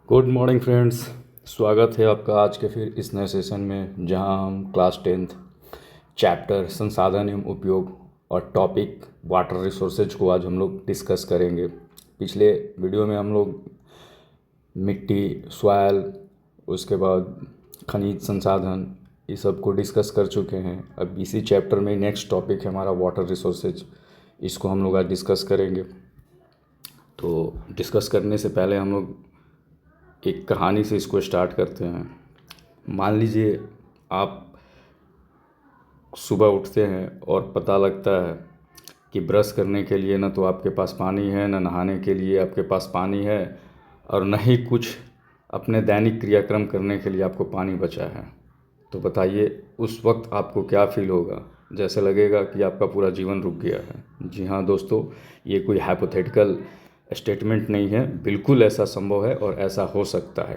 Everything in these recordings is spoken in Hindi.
Good morning friends. स्वागत है आपका आज के फिर इस नए सेशन में, जहां हम क्लास 10th चैप्टर संसाधन एवं उपयोग और टॉपिक वाटर रिसोर्सेज को आज हम लोग डिस्कस करेंगे। पिछले वीडियो में हम लोग मिट्टी, सॉइल, उसके बाद खनिज संसाधन, ये सब को डिस्कस कर चुके हैं। अब इसी चैप्टर में नेक्स्ट टॉपिक है हमारा वाटर रिसोर्सेज, इसको हम लोग आज डिस्कस करेंगे। तो डिस्कस करने से पहले हम लोग एक कहानी से इसको स्टार्ट करते हैं। मान लीजिए आप सुबह उठते हैं और पता लगता है कि ब्रश करने के लिए ना तो आपके पास पानी है, ना नहाने के लिए आपके पास पानी है, और न ही कुछ अपने दैनिक क्रियाक्रम करने के लिए आपको पानी बचा है। तो बताइए उस वक्त आपको क्या फील होगा? जैसे लगेगा कि आपका पूरा जीवन रुक गया है। जी हाँ दोस्तों, ये कोई हाइपोथेटिकल स्टेटमेंट नहीं है, बिल्कुल ऐसा संभव है और ऐसा हो सकता है।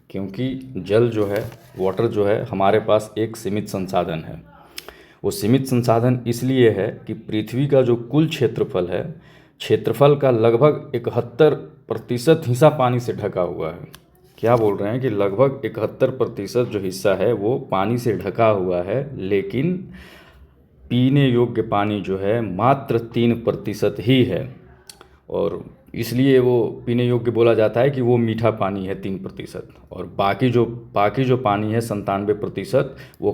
क्योंकि जल जो है, वाटर जो है, हमारे पास एक सीमित संसाधन है। वो सीमित संसाधन इसलिए है कि पृथ्वी का जो कुल क्षेत्रफल है, क्षेत्रफल का लगभग 71% हिस्सा पानी से ढका हुआ है। क्या बोल रहे हैं कि लगभग 71% जो हिस्सा है वो पानी से ढका हुआ है, लेकिन पीने योग्य पानी जो है मात्र 3% ही है। और इसलिए वो पीने योग्य बोला जाता है कि वो मीठा पानी है 3%, और बाकी जो पानी है 97% वो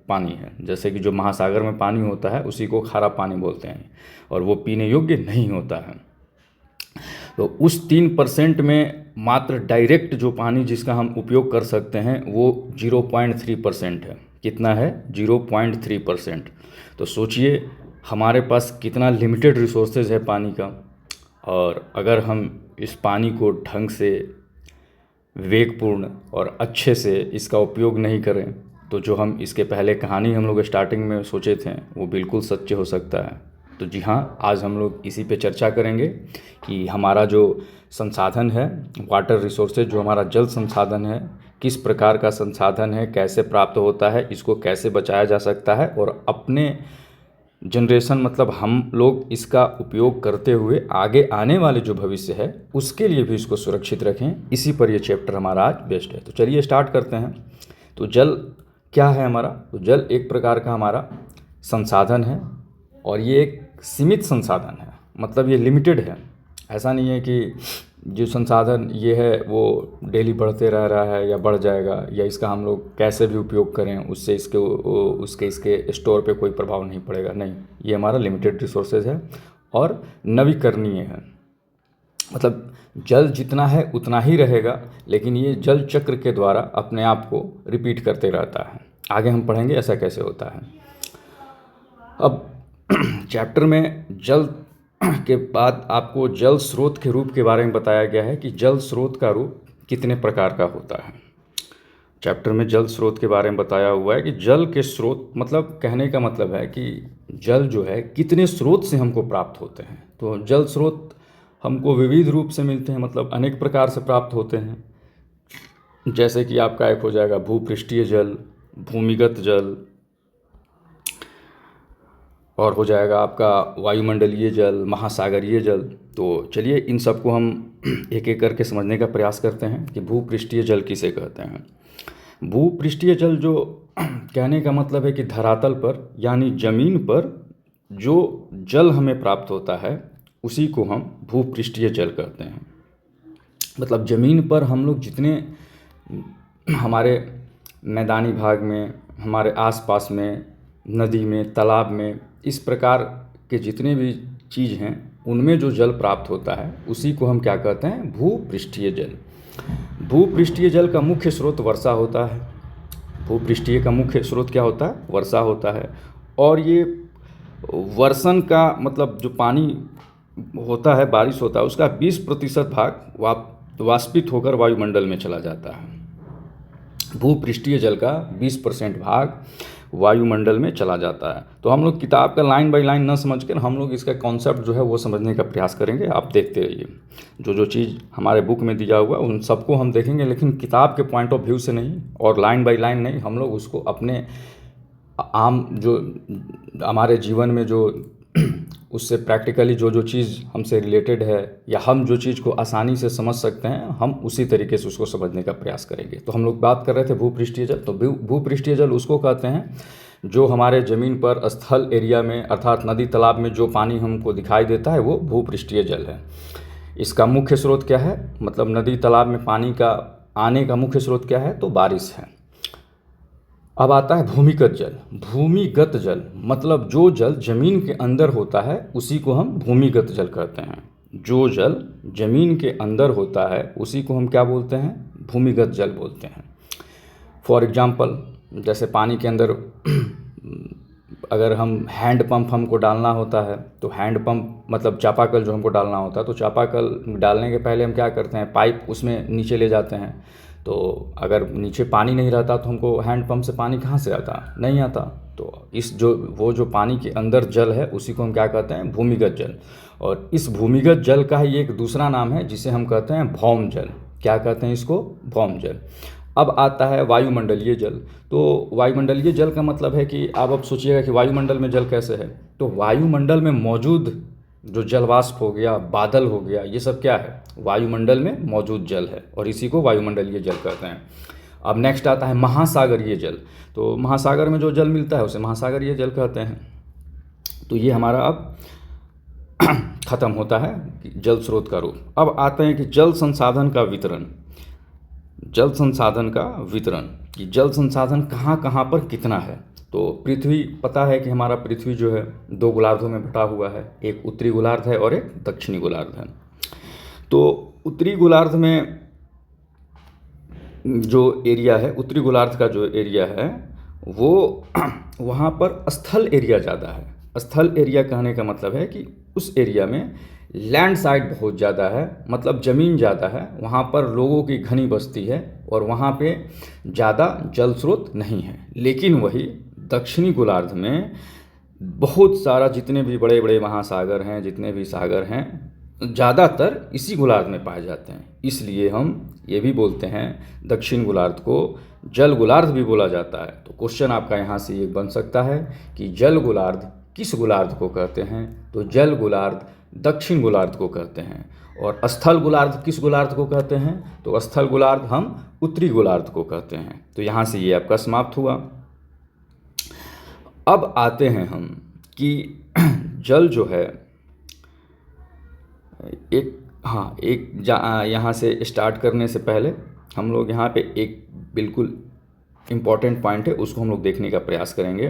पानी है। जैसे कि जो महासागर में पानी होता है उसी को खारा पानी बोलते हैं, और वो पीने योग्य नहीं होता है। तो उस 3% में मात्र डायरेक्ट जो पानी जिसका हम उपयोग कर सकते हैं वो 0.3% है। कितना है? 0.3%। तो सोचिए हमारे पास कितना लिमिटेड रिसोर्सेज है पानी का, और अगर हम इस पानी को ढंग से, विवेकपूर्ण और अच्छे से इसका उपयोग नहीं करें तो जो हम इसके पहले कहानी हम लोग स्टार्टिंग में सोचे थे वो बिल्कुल सच्चे हो सकता है। तो जी हाँ, आज हम लोग इसी पे चर्चा करेंगे कि हमारा जो संसाधन है वाटर रिसोर्सेज, जो हमारा जल संसाधन है, किस प्रकार का संसाधन है, कैसे प्राप्त होता है, इसको कैसे बचाया जा सकता है, और अपने जनरेशन मतलब हम लोग इसका उपयोग करते हुए आगे आने वाले जो भविष्य है उसके लिए भी इसको सुरक्षित रखें। इसी पर ये चैप्टर हमारा आज बेस्ट है। तो चलिए स्टार्ट करते हैं। तो जल क्या है हमारा? तो जल एक प्रकार का हमारा संसाधन है, और ये एक सीमित संसाधन है, मतलब ये लिमिटेड है। ऐसा नहीं है कि जो संसाधन ये है वो डेली बढ़ते रह रहा है या बढ़ जाएगा, या इसका हम लोग कैसे भी उपयोग करें उससे इसके स्टोर पे कोई प्रभाव नहीं पड़ेगा। नहीं, ये हमारा लिमिटेड रिसोर्सेज है और नवीकरणीय है। मतलब जल जितना है उतना ही रहेगा, लेकिन ये जल चक्र के द्वारा अपने आप को रिपीट करते रहता है। आगे हम पढ़ेंगे ऐसा कैसे होता है। अब चैप्टर में जल के बाद आपको जल स्रोत के रूप के बारे में बताया गया है कि जल स्रोत का रूप कितने प्रकार का होता है। चैप्टर में जल स्रोत के बारे में बताया हुआ है कि जल के स्रोत, मतलब कहने का मतलब है कि जल जो है कितने स्रोत से हमको प्राप्त होते हैं। तो जल स्रोत हमको विविध रूप से मिलते हैं, मतलब अनेक प्रकार से प्राप्त होते हैं। जैसे कि आपका एक हो जाएगा भूपृष्ठीय जल, भूमिगत जल, और हो जाएगा आपका वायुमंडलीय जल, महासागरीय जल। तो चलिए इन सबको हम एक एक करके समझने का प्रयास करते हैं कि भूपृष्ठीय जल किसे कहते हैं। भूपृष्ठीय जल जो कहने का मतलब है कि धरातल पर यानी ज़मीन पर जो जल हमें प्राप्त होता है उसी को हम भूपृष्ठीय जल कहते हैं। मतलब ज़मीन पर हम लोग जितने हमारे मैदानी भाग में, हमारे आसपास में, नदी में, तालाब में, इस प्रकार के जितने भी चीज़ हैं उनमें जो जल प्राप्त होता है उसी को हम क्या कहते हैं? भूपृष्ठीय जल। भूपृष्ठीय जल का मुख्य स्रोत वर्षा होता है। भूपृष्ठीय का मुख्य स्रोत क्या होता है? वर्षा होता है। और ये वर्षण का मतलब जो पानी होता है, बारिश होता है, उसका 20% भाग वाष्पित होकर वायुमंडल में चला जाता है। भूपृष्ठीय जल का 20% भाग वायुमंडल में चला जाता है। तो हम लोग किताब का लाइन बाय लाइन न समझकर हम लोग इसका कॉन्सेप्ट जो है वो समझने का प्रयास करेंगे। आप देखते रहिए, जो चीज़ हमारे बुक में दिया हुआ उन सबको हम देखेंगे, लेकिन किताब के पॉइंट ऑफ व्यू से नहीं और लाइन बाय लाइन नहीं। हम लोग उसको अपने आम जो हमारे जीवन में जो उससे प्रैक्टिकली जो जो चीज़ हमसे रिलेटेड है या हम जो चीज़ को आसानी से समझ सकते हैं हम उसी तरीके से उसको समझने का प्रयास करेंगे। तो हम लोग बात कर रहे थे भूपृष्ठीय जल। तो भूपृष्ठीय जल उसको कहते हैं जो हमारे ज़मीन पर स्थल एरिया में अर्थात नदी तालाब में जो पानी हमको दिखाई देता है वो भूपृष्ठीय जल है। इसका मुख्य स्रोत क्या है, मतलब नदी तालाब में पानी का आने का मुख्य स्रोत क्या है, तो बारिश है। अब आता है भूमिगत जल। भूमिगत जल मतलब जो जल जमीन के अंदर होता है उसी को हम भूमिगत जल कहते हैं। जो जल जमीन के अंदर होता है उसी को हम क्या बोलते हैं, भूमिगत जल बोलते हैं। फॉर एग्जाम्पल जैसे पानी के अंदर अगर हम हैंड पंप हमको डालना होता है तो हैंड पंप मतलब चापाकल जो हमको डालना होता है, तो चापाकल डालने के पहले हम क्या करते हैं, पाइप उसमें नीचे ले जाते हैं। तो अगर नीचे पानी नहीं रहता तो हमको हैंड पंप से पानी कहाँ से आता, नहीं आता। तो इस जो पानी के अंदर जल है उसी को हम क्या कहते हैं, भूमिगत जल। और इस भूमिगत जल का ही एक दूसरा नाम है जिसे हम कहते हैं भौम जल। क्या कहते हैं इसको, भौम जल। अब आता है वायुमंडलीय जल। तो वायुमंडलीय जल का मतलब है कि आप अब सोचिएगा कि वायुमंडल में जल कैसे है, तो वायुमंडल में मौजूद जो जलवाष्प हो गया, बादल हो गया, ये सब क्या है, वायुमंडल में मौजूद जल है और इसी को वायुमंडलीय जल कहते हैं। अब नेक्स्ट आता है महासागरीय जल। तो महासागर में जो जल मिलता है उसे महासागरीय जल कहते हैं। तो ये हमारा अब खत्म होता है जल स्रोत का रूप। अब आते हैं कि जल संसाधन का वितरण। जल संसाधन का वितरण कि जल संसाधन कहाँ कहाँ पर कितना है। तो पृथ्वी, पता है कि हमारा पृथ्वी जो है दो गोलार्धों में बटा हुआ है, एक उत्तरी गोलार्ध है और एक दक्षिणी गोलार्ध है। तो उत्तरी गोलार्ध में जो एरिया है, उत्तरी गोलार्ध का जो एरिया है वो वहाँ पर स्थल एरिया ज़्यादा है। स्थल एरिया कहने का मतलब है कि उस एरिया में लैंड साइड बहुत ज़्यादा है, मतलब ज़मीन ज़्यादा है, वहाँ पर लोगों की घनी बस्ती है और वहाँ पे ज़्यादा जल स्रोत नहीं है। लेकिन वही दक्षिणी गोलार्ध में बहुत सारा, जितने भी बड़े बड़े महासागर हैं, जितने भी सागर हैं, ज़्यादातर इसी गोलार्ध में पाए जाते हैं। इसलिए हम ये भी बोलते हैं दक्षिण गोलार्ध को जल गोलार्ध भी बोला जाता है। तो क्वेश्चन आपका यहाँ से ये बन सकता है कि जल गोलार्ध किस गोलार्ध को कहते हैं, तो जल गोलार्ध दक्षिण गोलार्ध को कहते हैं। और स्थल गोलार्ध किस गोलार्ध को कहते हैं, तो स्थल गोलार्ध हम उत्तरी गोलार्ध को कहते हैं। तो यहाँ से ये आपका समाप्त हुआ। अब आते हैं हम कि जल जो है यहाँ से स्टार्ट करने से पहले हम लोग यहाँ पे एक बिल्कुल इम्पॉर्टेंट पॉइंट है उसको हम लोग देखने का प्रयास करेंगे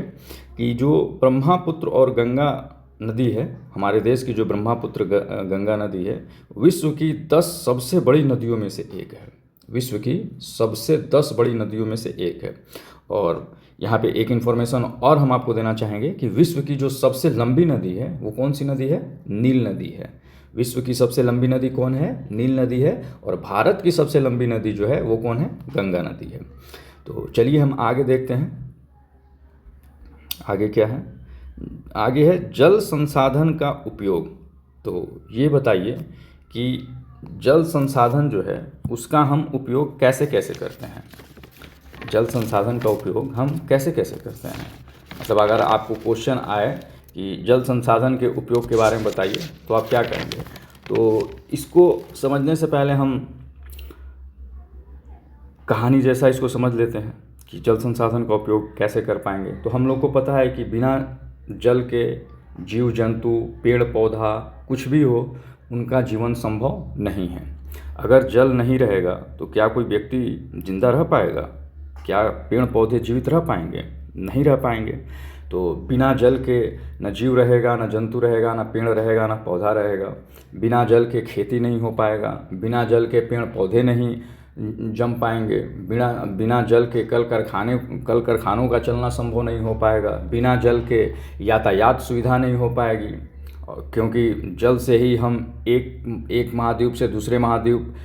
कि जो ब्रह्मपुत्र और गंगा नदी है, हमारे देश की जो ब्रह्मपुत्र गंगा नदी है, विश्व की 10 सबसे बड़ी नदियों में से एक है। विश्व की सबसे 10 बड़ी नदियों में से एक है। और यहाँ पे एक इन्फॉर्मेशन और हम आपको देना चाहेंगे कि विश्व की जो सबसे लंबी नदी है वो कौन सी नदी है, नील नदी है। विश्व की सबसे लंबी नदी कौन है, नील नदी है। और भारत की सबसे लंबी नदी जो है वो कौन है, गंगा नदी है। तो चलिए हम आगे देखते हैं, आगे क्या है। आगे है जल संसाधन का उपयोग। तो ये बताइए कि जल संसाधन जो है उसका हम उपयोग कैसे कैसे करते हैं। जल संसाधन का उपयोग हम कैसे कैसे करते हैं, मतलब अगर आपको क्वेश्चन आए कि जल संसाधन के उपयोग के बारे में बताइए तो आप क्या करेंगे। तो इसको समझने से पहले हम कहानी जैसा इसको समझ लेते हैं कि जल संसाधन का उपयोग कैसे कर पाएंगे। तो हम लोग को पता है कि बिना जल के जीव जंतु, पेड़ पौधा, कुछ भी हो, उनका जीवन संभव नहीं है। अगर जल नहीं रहेगा तो क्या कोई व्यक्ति जिंदा रह पाएगा, क्या पेड़ पौधे जीवित रह पाएंगे, नहीं रह पाएंगे। तो बिना जल के न जीव रहेगा, न जंतु रहेगा, न पेड़ रहेगा, न पौधा रहेगा। बिना जल के खेती नहीं हो पाएगा, बिना जल के पेड़ पौधे नहीं जम पाएंगे, बिना जल के कल कारखानों का चलना संभव नहीं हो पाएगा, बिना जल के यातायात सुविधा नहीं हो पाएगी। क्योंकि जल से ही हम एक महाद्वीप से दूसरे महाद्वीप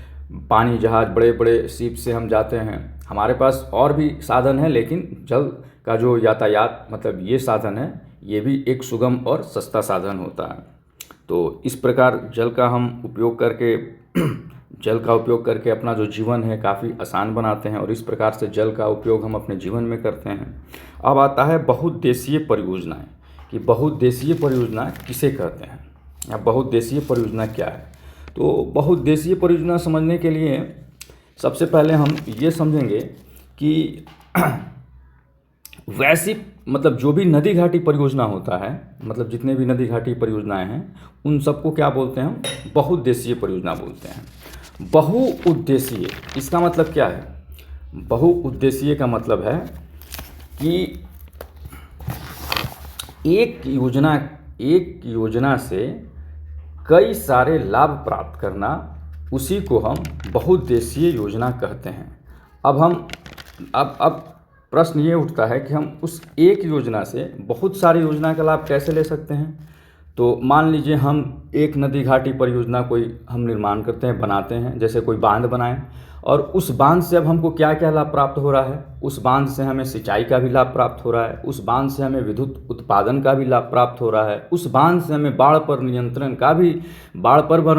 पानी जहाज, बड़े बड़े शिप से हम जाते हैं। हमारे पास और भी साधन है, लेकिन जल का जो यातायात मतलब ये साधन है, ये भी एक सुगम और सस्ता साधन होता है। तो इस प्रकार जल का उपयोग करके अपना जो जीवन है काफ़ी आसान बनाते हैं और इस प्रकार से जल का उपयोग हम अपने जीवन में करते हैं। अब आता है बहुउद्देशीय परियोजनाएं कि बहुउद्देशीय परियोजना किसे कहते हैं या बहुउद्देशीय परियोजना क्या है। तो बहुउद्देशीय परियोजना समझने के लिए सबसे पहले हम ये समझेंगे कि वैसी मतलब जो भी नदी घाटी परियोजना होता है, मतलब जितने भी नदी घाटी परियोजनाएं हैं उन सबको क्या बोलते हैं हम, बहुउद्देशीय परियोजना बोलते हैं। बहुउद्देशीय इसका मतलब क्या है? बहुउद्देशीय का मतलब है कि एक योजना से कई सारे लाभ प्राप्त करना, उसी को हम बहुउद्देशीय योजना कहते हैं। अब प्रश्न ये उठता है कि हम उस एक योजना से बहुत सारी योजना का लाभ कैसे ले सकते हैं। तो मान लीजिए हम एक नदी घाटी परियोजना कोई हम निर्माण करते हैं, बनाते हैं, जैसे कोई बांध बनाएं, और उस बांध से अब हमको क्या क्या लाभ प्राप्त हो रहा है। उस बांध से हमें सिंचाई का भी लाभ प्राप्त हो रहा है, उस बांध से हमें विद्युत उत्पादन का भी लाभ प्राप्त हो रहा है, उस बांध से हमें बाढ़ पर भी हम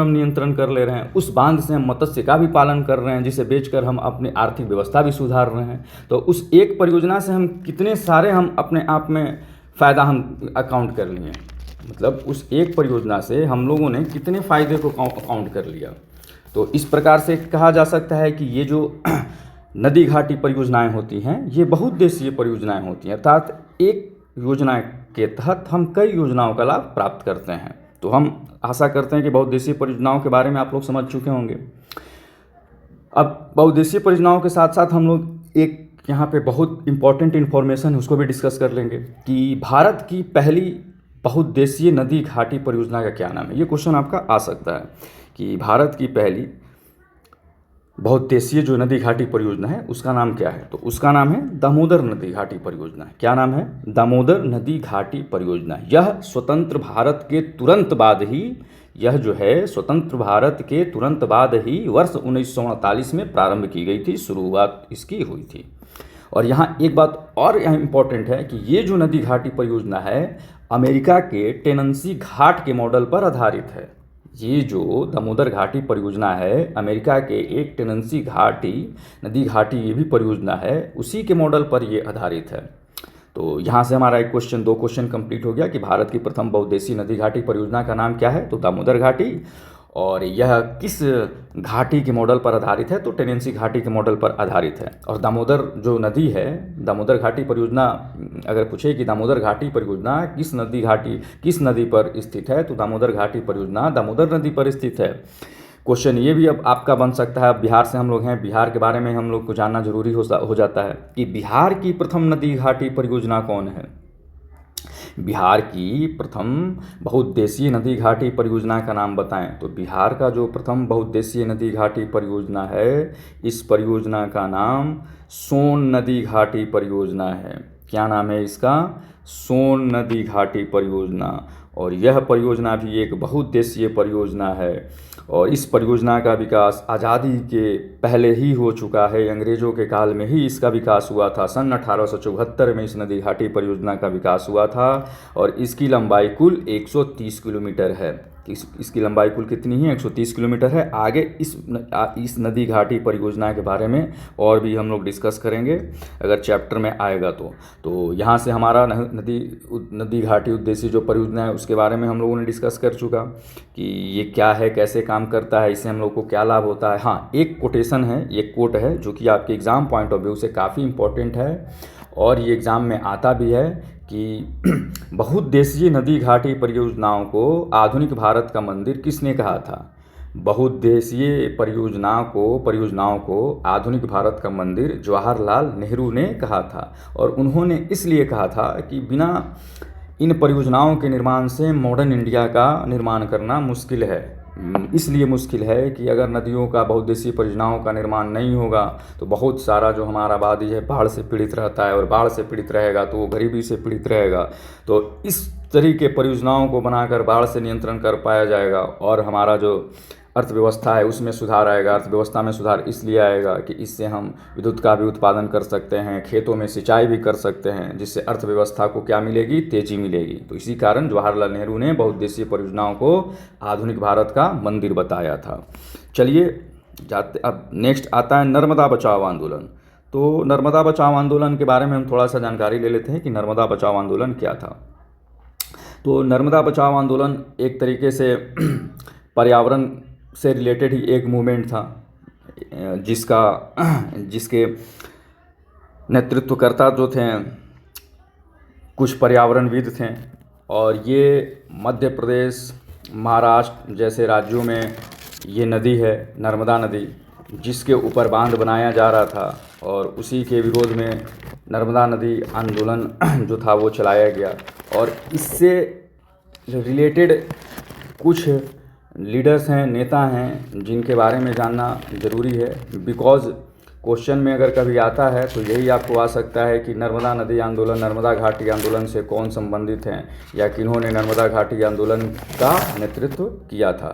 नियंत्रण कर ले रहे हैं, उस बांध से हम मत्स्य का भी पालन कर रहे हैं, जिसे बेचकर हम अपनी आर्थिक व्यवस्था भी सुधार रहे हैं। तो उस एक परियोजना से हम कितने सारे हम अपने आप में फ़ायदा हम अकाउंट कर लिए, मतलब उस एक परियोजना से हम लोगों ने कितने फ़ायदे को अकाउंट कर लिया। तो इस प्रकार से कहा जा सकता है कि ये जो नदी घाटी परियोजनाएं होती हैं ये बहुउद्देशीय परियोजनाएं होती हैं, अर्थात एक योजना के तहत हम कई योजनाओं का लाभ प्राप्त करते हैं। तो हम आशा करते हैं कि बहुउद्देशीय परियोजनाओं के बारे में आप लोग समझ चुके होंगे। अब बहुउद्देशीय परियोजनाओं के साथ साथ हम लोग एक यहाँ पे बहुत इम्पॉर्टेंट इन्फॉर्मेशन उसको भी डिस्कस कर लेंगे कि भारत की पहली बहुउद्देशीय नदी घाटी परियोजना का क्या नाम है। ये क्वेश्चन आपका आ सकता है कि भारत की पहली बहुउद्देशीय जो नदी घाटी परियोजना है उसका नाम क्या है। तो उसका नाम है दामोदर नदी घाटी परियोजना। क्या नाम है? दामोदर नदी घाटी परियोजना। यह स्वतंत्र भारत के तुरंत बाद ही वर्ष 1948 में प्रारंभ की गई थी, शुरुआत इसकी हुई थी। और यहाँ एक बात और यहाँ इम्पॉर्टेंट है कि ये जो नदी घाटी परियोजना है अमेरिका के टेनेंसी घाट के मॉडल पर आधारित है। ये जो दामोदर घाटी परियोजना है अमेरिका के एक टेनेंसी नदी घाटी ये भी परियोजना है, उसी के मॉडल पर ये आधारित है। तो यहाँ से हमारा दो क्वेश्चन कंप्लीट हो गया कि भारत की प्रथम बहुउद्देशीय नदी घाटी परियोजना का नाम क्या है, तो दामोदर घाटी, और यह किस घाटी के मॉडल पर आधारित है, तो टेनेंसी घाटी के मॉडल पर आधारित है। और दामोदर जो नदी है, दामोदर घाटी परियोजना, अगर पूछे कि दामोदर घाटी परियोजना किस नदी पर स्थित है, तो दामोदर घाटी परियोजना दामोदर नदी पर स्थित है। क्वेश्चन ये भी अब आपका बन सकता है, अब बिहार से हम लोग हैं, बिहार के बारे में हम लोग को जानना जरूरी हो जाता है कि बिहार की प्रथम नदी घाटी परियोजना कौन है। बिहार की प्रथम बहुउद्देशीय नदी घाटी परियोजना का नाम बताएं। तो बिहार का जो प्रथम बहुउद्देशीय नदी घाटी परियोजना है, इस परियोजना का नाम सोन नदी घाटी परियोजना है। क्या नाम है इसका? सोन नदी घाटी परियोजना। और यह परियोजना भी एक बहुउद्देशीय परियोजना है और इस परियोजना का विकास आज़ादी के पहले ही हो चुका है। अंग्रेज़ों के काल में ही इसका विकास हुआ था। सन 1874 में इस नदी घाटी परियोजना का विकास हुआ था और इसकी लंबाई कुल 130 किलोमीटर है। इसकी लंबाई कुल कितनी है? 130 किलोमीटर है। आगे इस नदी घाटी परियोजना के बारे में और भी हम लोग डिस्कस करेंगे अगर चैप्टर में आएगा तो यहाँ से हमारा नदी घाटी उद्देश्य जो परियोजना है उसके बारे में हम लोगों ने डिस्कस कर चुका कि ये क्या है, कैसे काम करता है, इससे हम लोग को क्या लाभ होता है। हाँ, एक कोटेशन है, एक कोट है जो कि आपके एग्ज़ाम पॉइंट ऑफ व्यू से काफ़ी इम्पोर्टेंट है और ये एग्ज़ाम में आता भी है कि बहुउद्देशीय नदी घाटी परियोजनाओं को आधुनिक भारत का मंदिर किसने कहा था? बहुउद्देशीय परियोजनाओं को आधुनिक भारत का मंदिर जवाहरलाल नेहरू ने कहा था और उन्होंने इसलिए कहा था कि बिना इन परियोजनाओं के निर्माण से मॉडर्न इंडिया का निर्माण करना मुश्किल है। इसलिए मुश्किल है कि अगर नदियों का बहुउद्देशीय परियोजनाओं का निर्माण नहीं होगा तो बहुत सारा जो हमारा आबादी है बाढ़ से पीड़ित रहता है और बाढ़ से पीड़ित रहेगा तो वो गरीबी से पीड़ित रहेगा। तो इस तरीके परियोजनाओं को बनाकर बाढ़ से नियंत्रण कर पाया जाएगा और हमारा जो अर्थव्यवस्था है उसमें सुधार आएगा। अर्थव्यवस्था में सुधार इसलिए आएगा कि इससे हम विद्युत का भी उत्पादन कर सकते हैं, खेतों में सिंचाई भी कर सकते हैं, जिससे अर्थव्यवस्था को क्या मिलेगी? तेजी मिलेगी। तो इसी कारण जवाहरलाल नेहरू ने बहुउद्देशीय परियोजनाओं को आधुनिक भारत का मंदिर बताया था। चलिए अब नेक्स्ट आता है नर्मदा बचाओ आंदोलन। तो नर्मदा बचाओ आंदोलन के बारे में हम थोड़ा सा जानकारी ले लेते हैं कि नर्मदा बचाओ आंदोलन क्या था। तो नर्मदा बचाओ आंदोलन एक तरीके से पर्यावरण से रिलेटेड ही एक मूवमेंट था, जिसके नेतृत्वकर्ता जो थे कुछ पर्यावरणविद थे, और ये मध्य प्रदेश, महाराष्ट्र जैसे राज्यों में ये नदी है, नर्मदा नदी, जिसके ऊपर बांध बनाया जा रहा था, और उसी के विरोध में नर्मदा नदी आंदोलन जो था वो चलाया गया। और इससे रिलेटेड कुछ लीडर्स हैं, नेता हैं, जिनके बारे में जानना ज़रूरी है, बिकॉज़ क्वेश्चन में अगर कभी आता है तो यही आपको आ सकता है कि नर्मदा नदी आंदोलन नर्मदा घाटी आंदोलन से कौन संबंधित हैं, या किन्होंने नर्मदा घाटी आंदोलन का नेतृत्व किया था।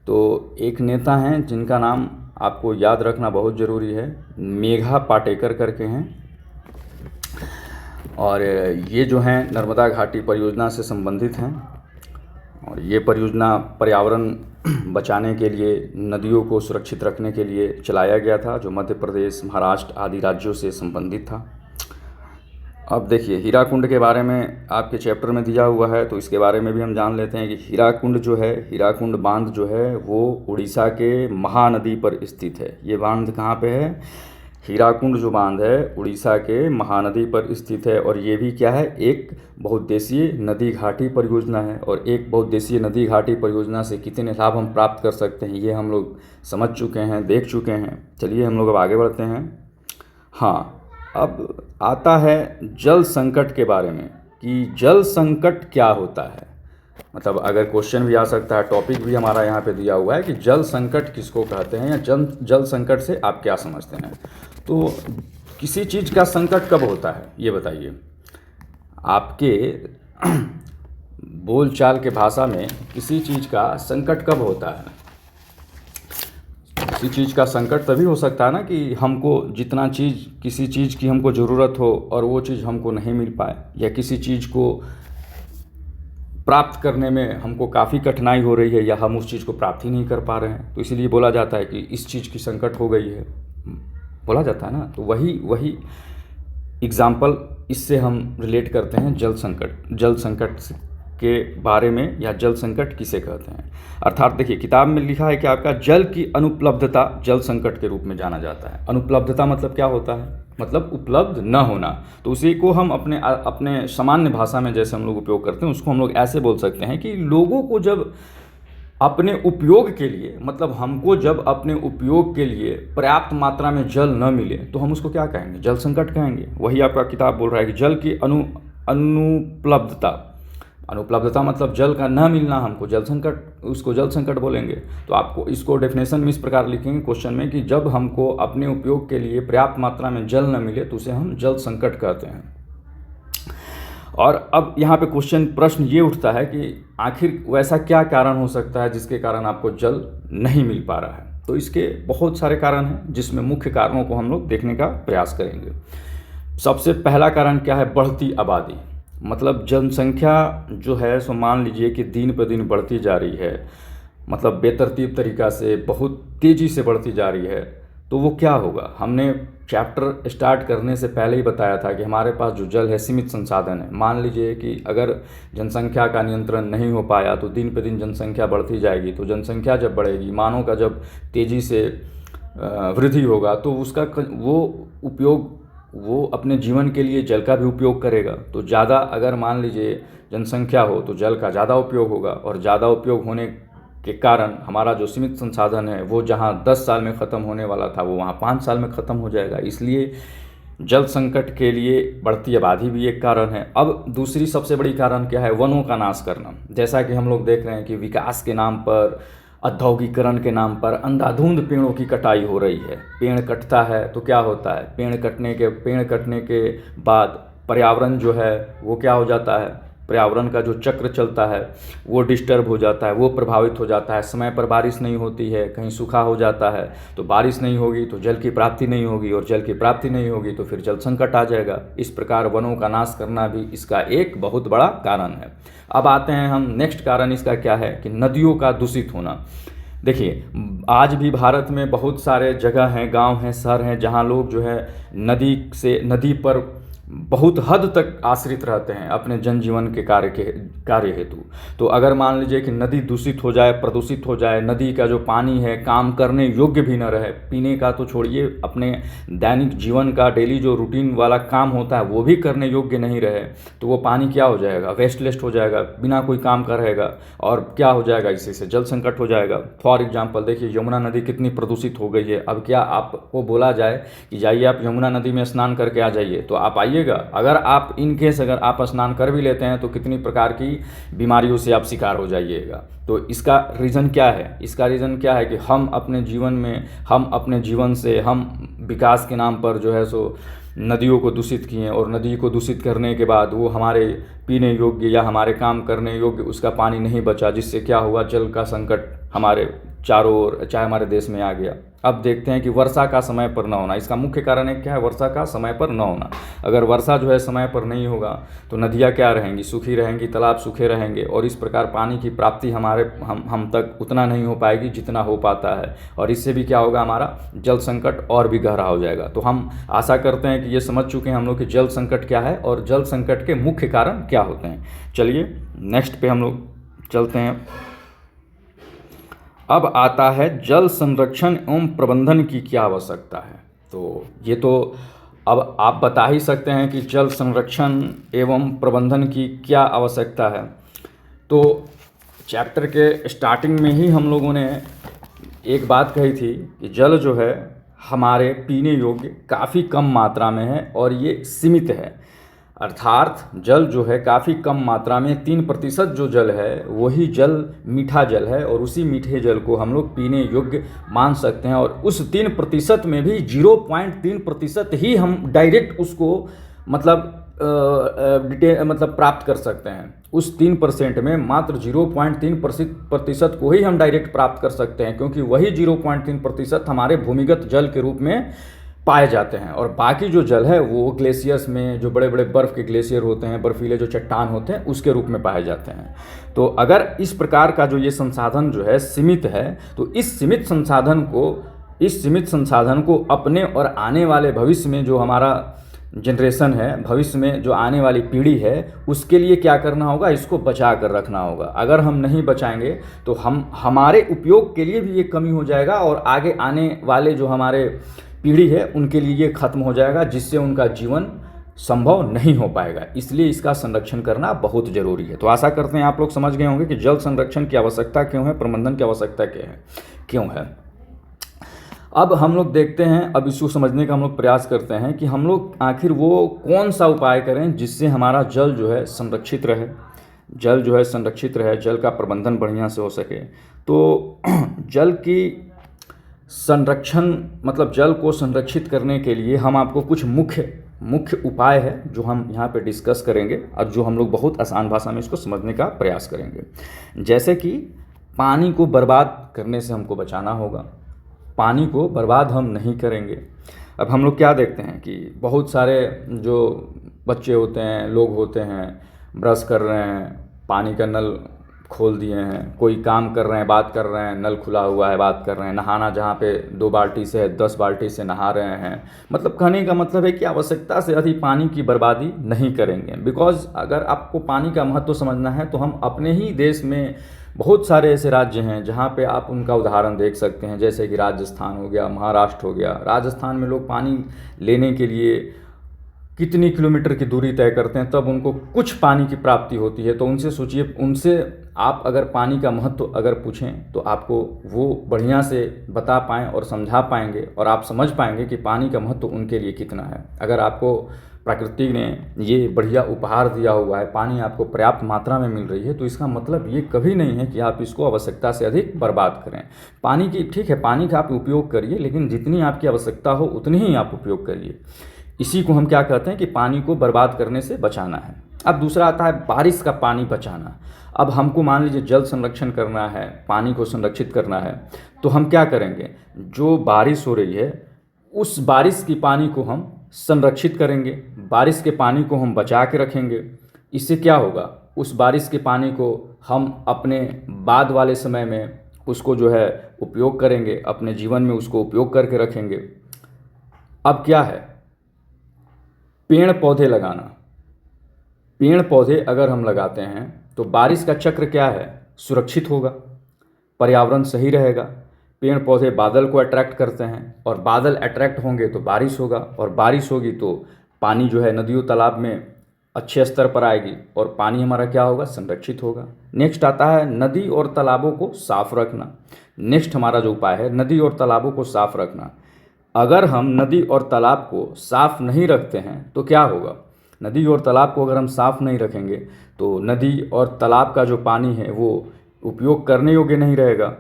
तो एक नेता हैं जिनका नाम आपको याद रखना बहुत ज़रूरी है, मेघा पाटेकर करके हैं, और ये जो हैं नर्मदा घाटी परियोजना से संबंधित हैं। और ये परियोजना पर्यावरण बचाने के लिए, नदियों को सुरक्षित रखने के लिए चलाया गया था, जो मध्य प्रदेश, महाराष्ट्र आदि राज्यों से संबंधित था। अब देखिए, हीराकुंड के बारे में आपके चैप्टर में दिया हुआ है, तो इसके बारे में भी हम जान लेते हैं कि हीराकुंड जो है, हीराकुंड बांध जो है वो उड़ीसा के महानदी पर स्थित है। ये बांध कहाँ पे है? हीराकुंड जो बांध है उड़ीसा के महानदी पर स्थित है, और ये भी क्या है? एक बहुउद्देशीय नदी घाटी परियोजना है। और एक बहुउद्देशीय नदी घाटी परियोजना से कितने लाभ हम प्राप्त कर सकते हैं, ये हम लोग समझ चुके हैं, देख चुके हैं। चलिए हम लोग अब आगे बढ़ते हैं। हाँ, अब आता है जल संकट के बारे में, कि जल संकट क्या होता है। मतलब अगर क्वेश्चन भी आ सकता है, टॉपिक भी हमारा यहाँ पे दिया हुआ है कि जल संकट किसको कहते हैं, या जल संकट से आप क्या समझते हैं। तो किसी चीज़ का संकट कब होता है ये बताइए। आपके बोलचाल के भाषा में किसी चीज़ का संकट कब होता है? किसी चीज़ का संकट तभी हो सकता है ना कि हमको जितना चीज़, किसी चीज़ की हमको ज़रूरत हो और वो चीज़ हमको नहीं मिल पाए, या किसी चीज़ को प्राप्त करने में हमको काफ़ी कठिनाई हो रही है, या हम उस चीज़ को प्राप्त ही नहीं कर पा रहे हैं, तो इसीलिए बोला जाता है कि इस चीज़ की संकट हो गई है, बोला जाता है ना। तो वही एग्जाम्पल इससे हम रिलेट करते हैं जल संकट के बारे में, या जल संकट किसे कहते हैं। अर्थात देखिए, किताब में लिखा है कि आपका जल की अनुपलब्धता जल संकट के रूप में जाना जाता है। अनुपलब्धता मतलब क्या होता है? मतलब उपलब्ध न होना। तो उसी को हम अपने सामान्य भाषा में जैसे हम लोग उपयोग करते हैं, उसको हम लोग ऐसे बोल सकते हैं कि लोगों को जब अपने उपयोग के लिए, मतलब हमको जब अपने उपयोग के लिए पर्याप्त मात्रा में जल न मिले तो हम उसको क्या कहेंगे? जल संकट कहेंगे। वही आपका किताब बोल रहा है कि जल की अनुपलब्धता मतलब जल का न मिलना, हमको जल संकट, उसको जल संकट बोलेंगे। तो आपको इसको डेफिनेशन में इस प्रकार लिखेंगे क्वेश्चन में कि जब हमको अपने उपयोग के लिए पर्याप्त मात्रा में जल न मिले तो उसे हम जल संकट कहते हैं। और अब यहाँ पे प्रश्न ये उठता है कि आखिर वैसा क्या कारण हो सकता है जिसके कारण आपको जल नहीं मिल पा रहा है। तो इसके बहुत सारे कारण हैं, जिसमें मुख्य कारणों को हम लोग देखने का प्रयास करेंगे। सबसे पहला कारण क्या है? बढ़ती आबादी। मतलब जनसंख्या जो है सो मान लीजिए कि दिन पर दिन बढ़ती जा रही है, मतलब बेतरतीब तरीक़ा से बहुत तेज़ी से बढ़ती जा रही है। तो वो क्या होगा? हमने चैप्टर स्टार्ट करने से पहले ही बताया था कि हमारे पास जो जल है सीमित संसाधन है। मान लीजिए कि अगर जनसंख्या का नियंत्रण नहीं हो पाया तो दिन पे दिन जनसंख्या बढ़ती जाएगी। तो जनसंख्या जब बढ़ेगी, मानव का जब तेज़ी से वृद्धि होगा, तो उसका वो अपने जीवन के लिए जल का भी उपयोग करेगा। तो ज़्यादा अगर मान लीजिए जनसंख्या हो तो जल का ज़्यादा उपयोग होगा, और ज़्यादा उपयोग होने के कारण हमारा जो सीमित संसाधन है वो जहाँ 10 साल में ख़त्म होने वाला था वो वहाँ 5 साल में ख़त्म हो जाएगा। इसलिए जल संकट के लिए बढ़ती आबादी भी एक कारण है। अब दूसरी सबसे बड़ी कारण क्या है? वनों का नाश करना। जैसा कि हम लोग देख रहे हैं कि विकास के नाम पर, औद्योगिकरण के नाम पर अंधाधुंध पेड़ों की कटाई हो रही है। पेड़ कटता है तो क्या होता है? पेड़ कटने के बाद पर्यावरण जो है वो क्या हो जाता है? पर्यावरण का जो चक्र चलता है वो डिस्टर्ब हो जाता है, वो प्रभावित हो जाता है। समय पर बारिश नहीं होती है, कहीं सूखा हो जाता है, तो बारिश नहीं होगी तो जल की प्राप्ति नहीं होगी, और जल की प्राप्ति नहीं होगी तो फिर जल संकट आ जाएगा। इस प्रकार वनों का नाश करना भी इसका एक बहुत बड़ा कारण है। अब आते हैं हम नेक्स्ट कारण इसका क्या है कि नदियों का दूषित होना। देखिए, आज भी भारत में बहुत सारे जगह हैं, गांव हैं, शहर हैं, जहां लोग जो है नदी पर बहुत हद तक आश्रित रहते हैं अपने जनजीवन के कार्य हेतु। तो अगर मान लीजिए कि नदी दूषित हो जाए, प्रदूषित हो जाए, नदी का जो पानी है काम करने योग्य भी न रहे, पीने का तो छोड़िए, अपने दैनिक जीवन का डेली जो रूटीन वाला काम होता है वो भी करने योग्य नहीं रहे, तो वो पानी क्या हो जाएगा, वेस्टलेस हो जाएगा, बिना कोई काम का रहेगा। और क्या हो जाएगा, इसी से जल संकट हो जाएगा। फॉर एग्जाम्पल देखिए, यमुना नदी कितनी प्रदूषित हो गई है। अब क्या आपको बोला जाए कि जाइए आप यमुना नदी में स्नान करके आ जाइए, तो आप आइएगा? अगर आप इनकेस अगर आप स्नान कर भी लेते हैं तो कितनी प्रकार की बीमारियों से आप शिकार हो जाइएगा। तो इसका रीज़न क्या है? इसका रीज़न क्या है कि हम अपने जीवन में, हम अपने जीवन से, हम विकास के नाम पर जो है सो नदियों को दूषित किए, और नदी को दूषित करने के बाद वो हमारे पीने योग्य या हमारे काम करने योग्य उसका पानी नहीं बचा, जिससे क्या हुआ, जल का संकट हमारे चारों ओर, चाहे हमारे देश में आ गया। अब देखते हैं कि वर्षा का समय पर न होना, इसका मुख्य कारण है क्या है, वर्षा का समय पर न होना। अगर वर्षा जो है समय पर नहीं होगा तो नदियाँ क्या रहेंगी, सूखी रहेंगी, तालाब सूखे रहेंगे, और इस प्रकार पानी की प्राप्ति हम तक उतना नहीं हो पाएगी जितना हो पाता है, और इससे भी क्या होगा, हमारा जल संकट और भी गहरा हो जाएगा। तो हम आशा करते हैं कि ये समझ चुके हैं हम लोग कि जल संकट क्या है और जल संकट के मुख्य कारण क्या होते हैं। चलिए नेक्स्ट पे हम लोग चलते हैं। अब आता है जल संरक्षण एवं प्रबंधन की क्या आवश्यकता है। तो ये तो अब आप बता ही सकते हैं कि जल संरक्षण एवं प्रबंधन की क्या आवश्यकता है। तो चैप्टर के स्टार्टिंग में ही हम लोगों ने एक बात कही थी कि जल जो है हमारे पीने योग्य काफ़ी कम मात्रा में है और ये सीमित है। अर्थात जल जो है काफ़ी कम मात्रा में, 3% जो जल है वही जल मीठा जल है, और उसी मीठे जल को हम लोग पीने योग्य मान सकते हैं। और उस 3% में भी 0.3% ही हम डायरेक्ट उसको मतलब प्राप्त कर सकते हैं। उस 3% में मात्र 0.3% को ही हम डायरेक्ट प्राप्त कर सकते हैं, क्योंकि वही 0.3% हमारे भूमिगत जल के रूप में पाए जाते हैं। और बाकी जो जल है वो ग्लेशियर्स में, जो बड़े बड़े बर्फ़ के ग्लेशियर होते हैं, बर्फीले जो चट्टान होते हैं, उसके रूप में पाए जाते हैं। तो अगर इस प्रकार का जो ये संसाधन जो है सीमित है, तो इस सीमित संसाधन को अपने और आने वाले भविष्य में जो हमारा जनरेशन है, भविष्य में जो आने वाली पीढ़ी है, उसके लिए क्या करना होगा, इसको बचा कर रखना होगा। अगर हम नहीं बचाएंगे तो हमारे उपयोग के लिए भी ये कमी हो जाएगा, और आगे आने वाले जो हमारे पीढ़ी है उनके लिए ये खत्म हो जाएगा, जिससे उनका जीवन संभव नहीं हो पाएगा। इसलिए इसका संरक्षण करना बहुत ज़रूरी है। तो आशा करते हैं आप लोग समझ गए होंगे कि जल संरक्षण की आवश्यकता क्यों है, प्रबंधन की आवश्यकता क्यों है। अब हम लोग देखते हैं, अब इसको समझने का हम लोग प्रयास करते हैं कि हम लोग आखिर वो कौन सा उपाय करें जिससे हमारा जल जो है संरक्षित रहे, जल का प्रबंधन बढ़िया से हो सके। तो जल की संरक्षण मतलब जल को संरक्षित करने के लिए हम आपको कुछ मुख्य उपाय है जो हम यहाँ पे डिस्कस करेंगे, और जो हम लोग बहुत आसान भाषा में इसको समझने का प्रयास करेंगे। जैसे कि पानी को बर्बाद करने से हमको बचाना होगा, पानी को बर्बाद हम नहीं करेंगे। अब हम लोग क्या देखते हैं कि बहुत सारे जो बच्चे होते हैं, लोग होते हैं, ब्रश कर रहे हैं, पानी का नल खोल दिए हैं, कोई काम कर रहे हैं, बात कर रहे हैं, नल खुला हुआ है, बात कर रहे हैं, नहाना जहाँ पे 2 बाल्टी से है 10 बाल्टी से नहा रहे हैं। मतलब कहने का मतलब है कि आवश्यकता से अधिक पानी की बर्बादी नहीं करेंगे। बिकॉज अगर आपको पानी का महत्व समझना है तो हम अपने ही देश में बहुत सारे ऐसे राज्य हैं जहाँ पे आप उनका उदाहरण देख सकते हैं, जैसे कि राजस्थान हो गया, महाराष्ट्र हो गया। राजस्थान में लोग पानी लेने के लिए कितनी किलोमीटर की दूरी तय करते हैं, तब उनको कुछ पानी की प्राप्ति होती है। तो उनसे सोचिए, उनसे आप अगर पानी का महत्व अगर पूछें तो आपको वो बढ़िया से बता पाएँ और समझा पाएंगे, और आप समझ पाएंगे कि पानी का महत्व उनके लिए कितना है। अगर आपको प्रकृति ने ये बढ़िया उपहार दिया हुआ है, पानी आपको पर्याप्त मात्रा में मिल रही है, तो इसका मतलब ये कभी नहीं है कि आप इसको आवश्यकता से अधिक बर्बाद करें। पानी की ठीक है, पानी का आप उपयोग करिए, लेकिन जितनी आपकी आवश्यकता हो उतनी ही आप उपयोग करिए। इसी को हम क्या कहते हैं कि पानी को बर्बाद करने से बचाना है। अब दूसरा आता है बारिश का पानी बचाना। अब हमको मान लीजिए जल संरक्षण करना है, पानी को संरक्षित करना है, तो हम क्या करेंगे, जो बारिश हो रही है उस बारिश की पानी को हम संरक्षित करेंगे, बारिश के पानी को हम बचा के रखेंगे। इससे क्या होगा, उस बारिश के पानी को हम अपने बाद वाले समय में उसको जो है उपयोग करेंगे, अपने जीवन में उसको उपयोग करके रखेंगे। अब क्या है, पेड़ पौधे लगाना, पेड़ पौधे अगर हम लगाते हैं तो बारिश का चक्र क्या है, सुरक्षित होगा, पर्यावरण सही रहेगा। पेड़ पौधे बादल को अट्रैक्ट करते हैं और बादल अट्रैक्ट होंगे तो बारिश होगा, और बारिश होगी तो पानी जो है नदियों तालाब में अच्छे स्तर पर आएगी और पानी हमारा क्या होगा, संरक्षित होगा। नेक्स्ट आता है नदी और तालाबों को साफ रखना। नेक्स्ट हमारा जो उपाय है नदी और तालाबों को साफ रखना। अगर हम नदी और तालाब को साफ नहीं रखते हैं तो क्या होगा, नदी और तालाब को अगर हम साफ नहीं रखेंगे तो नदी और तालाब का जो पानी है वो उपयोग करने योग्य नहीं रहेगा।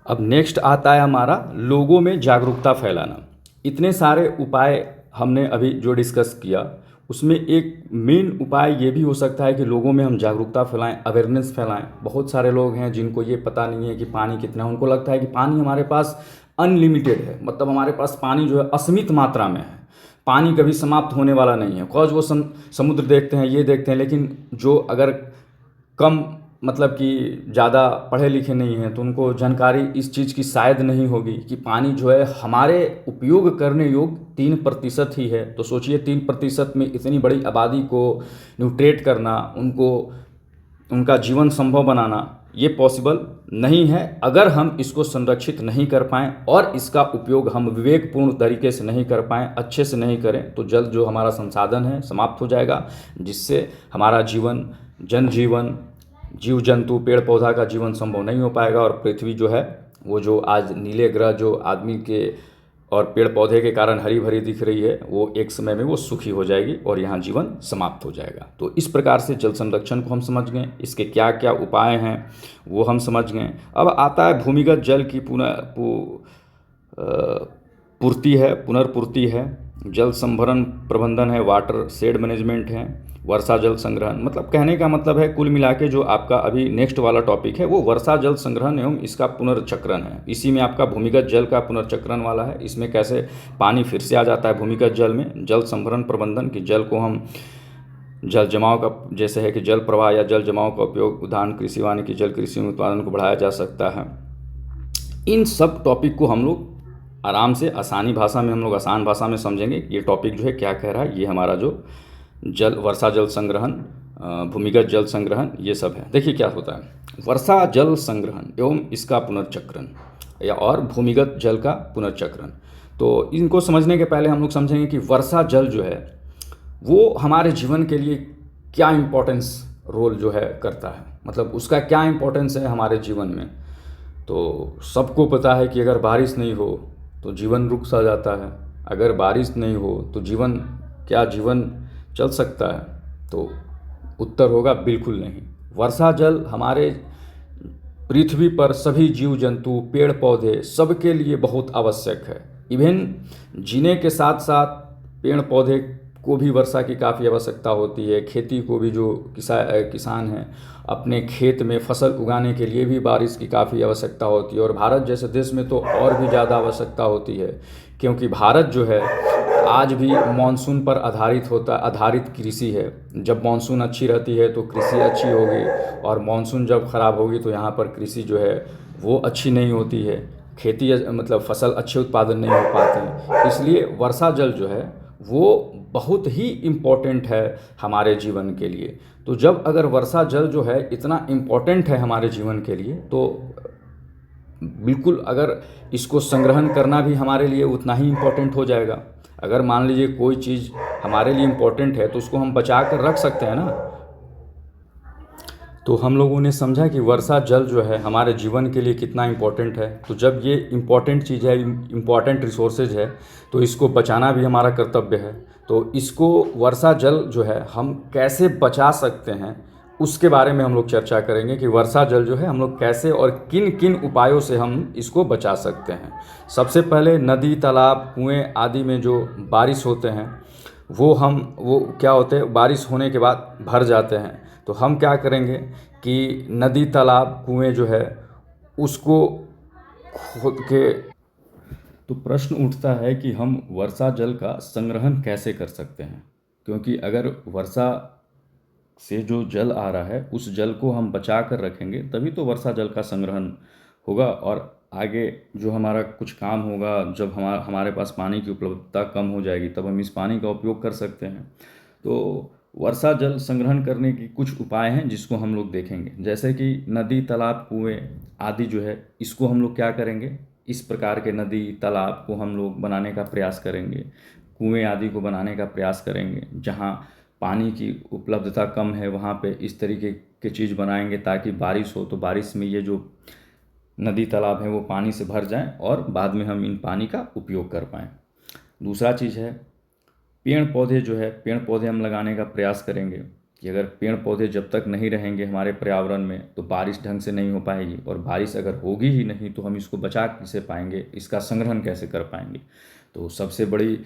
अब नेक्स्ट आता है हमारा लोगों में जागरूकता फैलाना। इतने सारे उपाय हमने अभी जो डिस्कस किया उसमें एक मेन उपाय ये भी हो सकता है कि लोगों में हम जागरूकता फैलाएं, अवेयरनेस फैलाएं। बहुत सारे लोग हैं जिनको ये पता नहीं है कि पानी कितना है, उनको लगता है कि पानी हमारे पास अनलिमिटेड है, मतलब हमारे पास पानी जो है असीमित मात्रा में है, पानी कभी समाप्त होने वाला नहीं है। कॉज वो समुद्र देखते हैं, ये देखते हैं, लेकिन जो अगर कम मतलब कि ज़्यादा पढ़े लिखे नहीं हैं तो उनको जानकारी इस चीज़ की शायद नहीं होगी कि पानी जो है हमारे उपयोग करने योग्य 3% ही है। तो सोचिए 3% में इतनी बड़ी आबादी को न्यूट्रेट करना, उनको उनका जीवन संभव बनाना, ये पॉसिबल नहीं है अगर हम इसको संरक्षित नहीं कर पाएँ और इसका उपयोग हम विवेकपूर्ण तरीके से नहीं कर पाएँ, अच्छे से नहीं करें, तो जल जो हमारा संसाधन है समाप्त हो जाएगा, जिससे हमारा जीवन, जनजीवन, जीव जंतु, पेड़ पौधा का जीवन संभव नहीं हो पाएगा। और पृथ्वी जो है वो जो आज नीले ग्रह जो आदमी के और पेड़ पौधे के कारण हरी भरी दिख रही है वो एक समय में वो सूखी हो जाएगी और यहाँ जीवन समाप्त हो जाएगा। तो इस प्रकार से जल संरक्षण को हम समझ गए, इसके क्या क्या उपाय हैं वो हम समझ गए। अब आता है भूमिगत जल की पूर्ति है, पुनर्पूर्ति है, जल संभरण प्रबंधन है, वाटर शेड मैनेजमेंट है, वर्षा जल संग्रहण। मतलब कहने का मतलब है कुल मिला के जो आपका अभी नेक्स्ट वाला टॉपिक है वो वर्षा जल संग्रहण एवं इसका पुनर्चक्रण है। इसी में आपका भूमिगत जल का पुनर्चक्रण वाला है, इसमें कैसे पानी फिर से आ जाता है भूमिगत जल में। जल संभरण प्रबंधन की जल को हम जल जमाव का, जैसे है कि जल प्रवाह या जल जमाव का उपयोग, उदाहरण कृषि वानिकी जल कृषि में उत्पादन को बढ़ाया जा सकता है। इन सब टॉपिक को हम लोग आराम से आसानी भाषा में, हम लोग आसान भाषा में समझेंगे ये टॉपिक जो है क्या कह रहा है। ये हमारा जो जल, वर्षा जल संग्रहण, भूमिगत जल संग्रहण, ये सब है। देखिए क्या होता है, वर्षा जल संग्रहण एवं इसका पुनर्चक्रण या और भूमिगत जल का पुनर्चक्रण। तो इनको समझने के पहले हम लोग समझेंगे कि वर्षा जल जो है वो हमारे जीवन के लिए क्या इम्पोर्टेंस रोल जो है करता है, मतलब उसका क्या इम्पोर्टेंस है हमारे जीवन में। तो सबको पता है कि अगर बारिश नहीं हो तो जीवन रुक सा जाता है, अगर बारिश नहीं हो तो जीवन चल सकता है, तो उत्तर होगा बिल्कुल नहीं। वर्षा जल हमारे पृथ्वी पर सभी जीव जंतु, पेड़ पौधे सबके लिए बहुत आवश्यक है। इवन जीने के साथ साथ पेड़ पौधे को भी वर्षा की काफ़ी आवश्यकता होती है। खेती को भी जो किसान हैं अपने खेत में फसल उगाने के लिए भी बारिश की काफ़ी आवश्यकता होती है। और भारत जैसे देश में तो और भी ज़्यादा आवश्यकता होती है, क्योंकि भारत जो है आज भी मानसून पर आधारित कृषि है। जब मानसून अच्छी रहती है तो कृषि अच्छी होगी, और मानसून जब ख़राब होगी तो यहाँ पर कृषि जो है वो अच्छी नहीं होती है, खेती मतलब फसल अच्छे उत्पादन नहीं हो पाते। इसलिए वर्षा जल जो है वो बहुत ही इम्पोर्टेंट है हमारे जीवन के लिए। तो जब अगर वर्षा जल जो है इतना इम्पोर्टेंट है हमारे जीवन के लिए, तो बिल्कुल अगर इसको संग्रहण करना भी हमारे लिए उतना ही इम्पोर्टेंट हो जाएगा। अगर मान लीजिए कोई चीज़ हमारे लिए इम्पोर्टेंट है तो उसको हम बचा कर रख सकते हैं ना। तो हम लोगों ने समझा कि वर्षा जल जो है हमारे जीवन के लिए कितना इम्पोर्टेंट है। तो जब ये इम्पोर्टेंट चीज़ है, इम्पोर्टेंट रिसोर्सेज है, तो इसको बचाना भी हमारा कर्तव्य है। तो इसको वर्षा जल जो है हम कैसे बचा सकते हैं उसके बारे में हम लोग चर्चा करेंगे कि वर्षा जल जो है हम लोग कैसे और किन किन उपायों से हम इसको बचा सकते हैं। सबसे पहले नदी, तालाब, कुएँ आदि में जो बारिश होते हैं वो क्या होते हैं, बारिश होने के बाद भर जाते हैं। तो हम क्या करेंगे कि नदी, तालाब, कुएँ जो है उसको खोद के, तो प्रश्न उठता है कि हम वर्षा जल का संग्रहण कैसे कर सकते हैं, क्योंकि अगर वर्षा से जो जल आ रहा है उस जल को हम बचा कर रखेंगे तभी तो वर्षा जल का संग्रहण होगा और आगे जो हमारा कुछ काम होगा, जब हमारे पास पानी की उपलब्धता कम हो जाएगी, तब हम इस पानी का उपयोग कर सकते हैं। तो वर्षा जल संग्रहण करने की कुछ उपाय हैं जिसको हम लोग देखेंगे, जैसे कि नदी, तालाब, कुएं आदि जो है, इसको हम लोग क्या करेंगे, इस प्रकार के नदी तालाब को हम लोग बनाने का प्रयास करेंगे, कुएं आदि को बनाने का प्रयास करेंगे। जहाँ पानी की उपलब्धता कम है वहाँ पे इस तरीके की चीज़ बनाएंगे ताकि बारिश हो तो बारिश में ये जो नदी तालाब है वो पानी से भर जाएं और बाद में हम इन पानी का उपयोग कर पाएँ। दूसरा चीज़ है पेड़ पौधे जो है, पेड़ पौधे हम लगाने का प्रयास करेंगे कि अगर पेड़ पौधे जब तक नहीं रहेंगे हमारे पर्यावरण में तो बारिश ढंग से नहीं हो पाएगी, और बारिश अगर होगी ही नहीं तो हम इसको बचा कैसे पाएंगे, इसका संग्रहण कैसे कर पाएंगे। तो सबसे बड़ी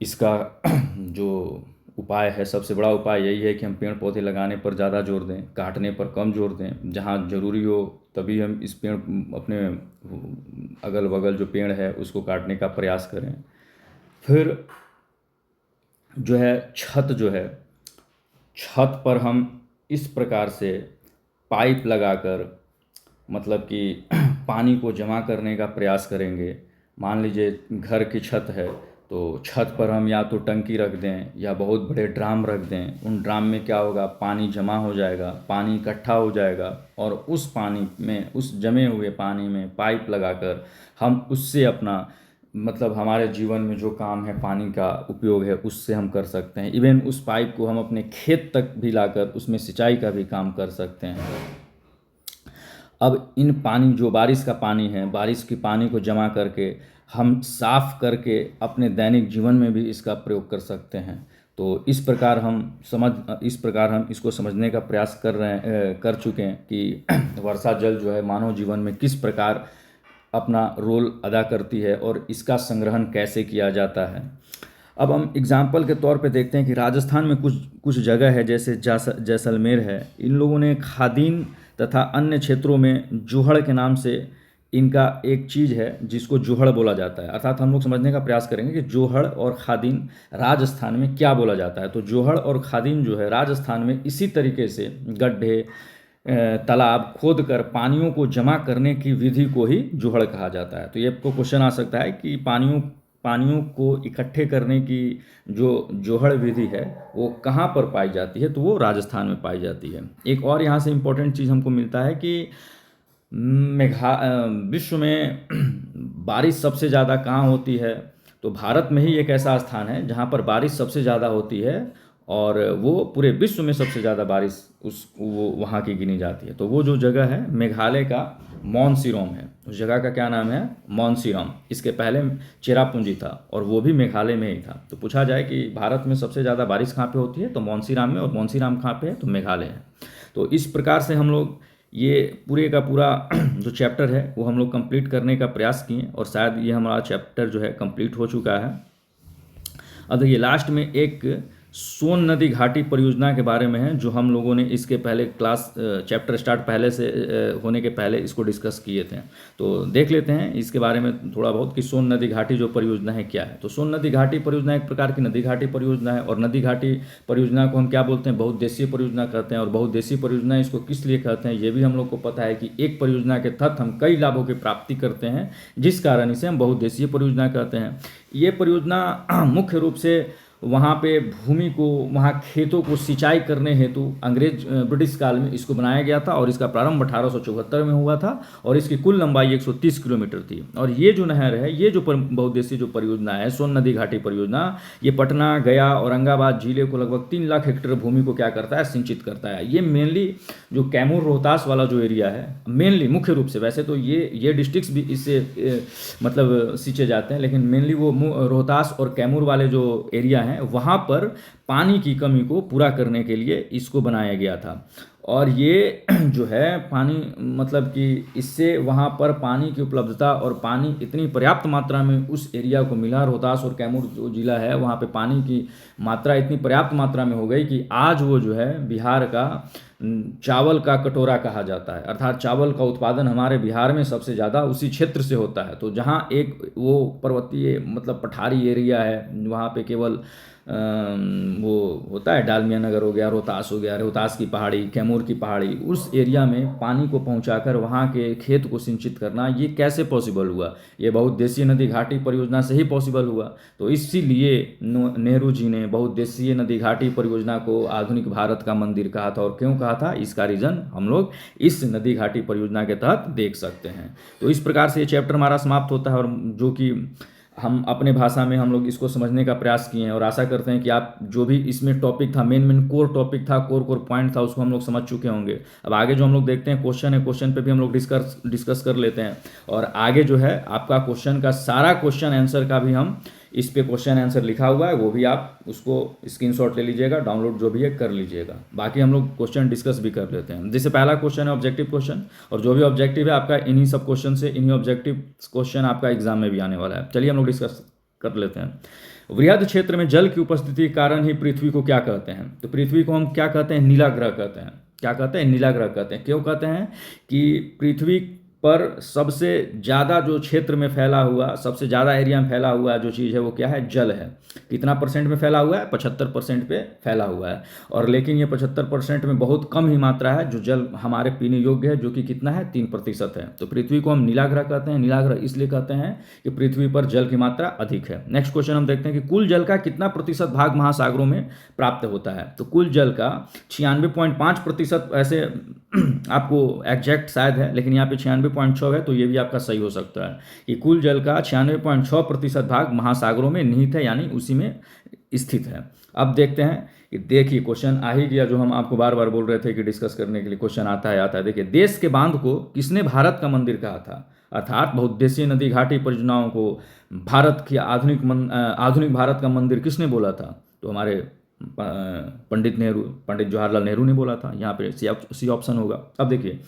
इसका जो उपाय है, सबसे बड़ा उपाय यही है कि हम पेड़ पौधे लगाने पर ज़्यादा जोर दें, काटने पर कम जोर दें। जहाँ ज़रूरी हो तभी हम इस पेड़ अपने अगल बगल जो पेड़ है उसको काटने का प्रयास करें। फिर जो है छत पर हम इस प्रकार से पाइप लगाकर मतलब कि पानी को जमा करने का प्रयास करेंगे। मान लीजिए घर की छत है तो छत पर हम या तो टंकी रख दें या बहुत बड़े ड्राम रख दें। उन ड्राम में क्या होगा, पानी जमा हो जाएगा, पानी इकट्ठा हो जाएगा, और उस पानी में, उस जमे हुए पानी में पाइप लगाकर हम उससे अपना मतलब हमारे जीवन में जो काम है पानी का उपयोग है उससे हम कर सकते हैं। इवन उस पाइप को हम अपने खेत तक भी लाकर उसमें सिंचाई का भी काम कर सकते हैं। अब इन पानी जो बारिश का पानी है, बारिश के पानी को जमा करके हम साफ करके अपने दैनिक जीवन में भी इसका प्रयोग कर सकते हैं। तो इस प्रकार हम इसको समझने का प्रयास कर चुके हैं कि वर्षा जल जो है मानव जीवन में किस प्रकार अपना रोल अदा करती है और इसका संग्रहण कैसे किया जाता है। अब हम एग्जाम्पल के तौर पे देखते हैं कि राजस्थान में कुछ जगह है, जैसे जैसलमेर है। इन लोगों ने खादीन तथा अन्य क्षेत्रों में जोहड़ के नाम से इनका एक चीज़ है जिसको जोहड़ बोला जाता है। अर्थात हम लोग समझने का प्रयास करेंगे कि जोहड़ और खादीन राजस्थान में क्या बोला जाता है। तो जोहड़ और खादीन जो है राजस्थान में इसी तरीके से गड्ढे, तालाब खोद कर पानियों को जमा करने की विधि को ही जोहड़ कहा जाता है। तो ये आपको क्वेश्चन आ सकता है कि पानियों को इकट्ठे करने की जो जोहड़ विधि है वो कहाँ पर पाई जाती है, तो वो राजस्थान में पाई जाती है। एक और यहाँ से इम्पोर्टेंट चीज़ हमको मिलता है कि विश्व में बारिश सबसे ज़्यादा कहाँ होती है, तो भारत में ही एक ऐसा स्थान है जहाँ पर बारिश सबसे ज़्यादा होती है, और वो पूरे विश्व में सबसे ज़्यादा बारिश वो वहाँ की गिनी जाती है। तो वो जो जगह है मेघालय का मोनसीरोम है। उस जगह का क्या नाम है, मोनसीरोम। इसके पहले चेरापूंजी था और वो भी मेघालय में ही था। तो पूछा जाए कि भारत में सबसे ज़्यादा बारिश कहाँ पे होती है, तो मोनसीराम में, और मोनसीराम कहाँ पे है, तो मेघालय है। तो इस प्रकार से हम लोग ये पूरे का पूरा जो चैप्टर है वो हम लोग कंप्लीट करने का प्रयास किए, और शायद ये हमारा चैप्टर जो है कंप्लीट हो चुका है। अब देखिए लास्ट में एक सोन नदी घाटी परियोजना के बारे में है, जो हम लोगों ने इसके पहले चैप्टर स्टार्ट पहले से होने के पहले इसको डिस्कस किए थे। तो देख लेते हैं इसके बारे में थोड़ा बहुत कि सोन नदी घाटी जो परियोजना है क्या है। तो सोन नदी घाटी परियोजना एक प्रकार की नदी घाटी परियोजना है, और नदी घाटी परियोजना को हम क्या बोलते हैं, बहुउद्देशीय परियोजना कहते हैं। और बहुउद्देशीय परियोजना इसको किस लिए कहते हैं ये भी हम लोग को पता है कि एक परियोजना के तहत हम कई लाभों की प्राप्ति करते हैं, जिस कारण इसे हम बहुउद्देशीय परियोजना कहते हैं। ये परियोजना मुख्य रूप से वहाँ पे भूमि को, वहाँ खेतों को सिंचाई करने हेतु ब्रिटिश काल में इसको बनाया गया था, और इसका प्रारंभ 1874 में हुआ था, और इसकी कुल लंबाई 130 किलोमीटर थी। और ये जो नहर है, ये जो बहुउद्देशीय जो परियोजना है सोन नदी घाटी परियोजना, ये पटना, गया, औरंगाबाद जिले को लगभग 3 लाख हेक्टेयर भूमि को क्या करता है, सिंचित करता है। ये मेनली जो कैमूर रोहतास वाला जो एरिया है, मेनली मुख्य रूप से, वैसे तो ये डिस्ट्रिक्ट्स भी इससे मतलब सिंचे जाते हैं, लेकिन मेनली वो रोहतास और कैमूर वाले जो एरिया हैं वहाँ पर पानी की कमी को पूरा करने के लिए इसको बनाया गया था। और ये जो है पानी मतलब कि इससे वहाँ पर पानी की उपलब्धता और पानी इतनी पर्याप्त मात्रा में उस एरिया को मिला। रोहतास और कैमूर जो जिला है वहाँ पे पानी की मात्रा इतनी पर्याप्त मात्रा में हो गई कि आज वो जो है बिहार का चावल का कटोरा कहा जाता है, अर्थात चावल का उत्पादन हमारे बिहार में सबसे ज़्यादा उसी क्षेत्र से होता है। तो जहाँ एक वो पर्वतीय मतलब पठारी एरिया है, वहाँ पे केवल वो होता है, डालमिया नगर हो गया, रोहतास हो गया, रोहतास की पहाड़ी, कैमूर की पहाड़ी, उस एरिया में पानी को पहुंचाकर वहां के खेत को सिंचित करना, ये कैसे पॉसिबल हुआ? ये बहुउद्देशीय नदी घाटी परियोजना से ही पॉसिबल हुआ। तो इसीलिए नेहरू जी ने बहुउद्देशीय नदी घाटी परियोजना को आधुनिक भारत का मंदिर कहा था। और क्यों कहा था, इसका रीज़न हम लोग इस नदी घाटी परियोजना के तहत देख सकते हैं। तो इस प्रकार से ये चैप्टर हमारा समाप्त होता है, और जो कि हम अपने भाषा में हम लोग इसको समझने का प्रयास किए हैं, और आशा करते हैं कि आप जो भी इसमें टॉपिक था, मेन कोर टॉपिक था, कोर पॉइंट था, उसको हम लोग समझ चुके होंगे। अब आगे जो हम लोग देखते हैं क्वेश्चन है, क्वेश्चन पे भी हम लोग डिस्कस कर लेते हैं। और आगे जो है आपका क्वेश्चन का सारा क्वेश्चन आंसर का भी हम इस पे क्वेश्चन आंसर लिखा हुआ है, वो भी आप उसको स्क्रीनशॉट ले लीजिएगा, डाउनलोड जो भी है कर लीजिएगा। बाकी हम लोग क्वेश्चन डिस्कस भी कर लेते हैं। जैसे पहला क्वेश्चन है ऑब्जेक्टिव क्वेश्चन, और जो भी ऑब्जेक्टिव है आपका इन्हीं सब क्वेश्चन से, इन्हीं ऑब्जेक्टिव क्वेश्चन आपका एग्जाम में भी आने वाला है। चलिए हम लोग डिस्कस कर लेते हैं। वृहद क्षेत्र में जल की उपस्थिति के कारण ही पृथ्वी को क्या कहते हैं? तो पृथ्वी को हम क्या कहते हैं? नीला ग्रह कहते हैं। क्या कहते हैं? नीला ग्रह कहते हैं। क्यों कहते हैं? कि पृथ्वी पर सबसे ज़्यादा जो क्षेत्र में फैला हुआ, सबसे ज़्यादा एरिया में फैला हुआ जो चीज़ है वो क्या है? जल है। कितना परसेंट में फैला हुआ है? 75% पे फैला हुआ है। और लेकिन ये 75% में बहुत कम ही मात्रा है जो जल हमारे पीने योग्य है, जो कि कितना है? 3% है। तो पृथ्वी को हम नीला ग्रह कहते हैं। नीला ग्रह इसलिए कहते हैं कि पृथ्वी पर जल की मात्रा अधिक है। नेक्स्ट क्वेश्चन हम देखते हैं कि कुल जल का कितना प्रतिशत भाग महासागरों में प्राप्त होता है? तो कुल जल का 96.5%, ऐसे आपको एग्जैक्ट शायद है, लेकिन यहाँ पे 96.6 है, तो ये भी आपका सही हो सकता है कि कुल जल का 96.6% भाग महासागरों में निहित है, यानी उसी में स्थित है। अब देखते हैं कि देखिए क्वेश्चन आ ही गया, जो हम आपको बार बार बोल रहे थे कि डिस्कस करने के लिए क्वेश्चन आता है। देखिए, देश के बांध को किसने भारत का मंदिर कहा था? अर्थात बहुउद्देशीय नदी घाटी परियोजनाओं को भारत की आधुनिक भारत का मंदिर किसने बोला था? तो हमारे पंडित जवाहरलाल नेहरू ने बोला था। यहाँ पे सी ऑप्शन होगा। अब देखिए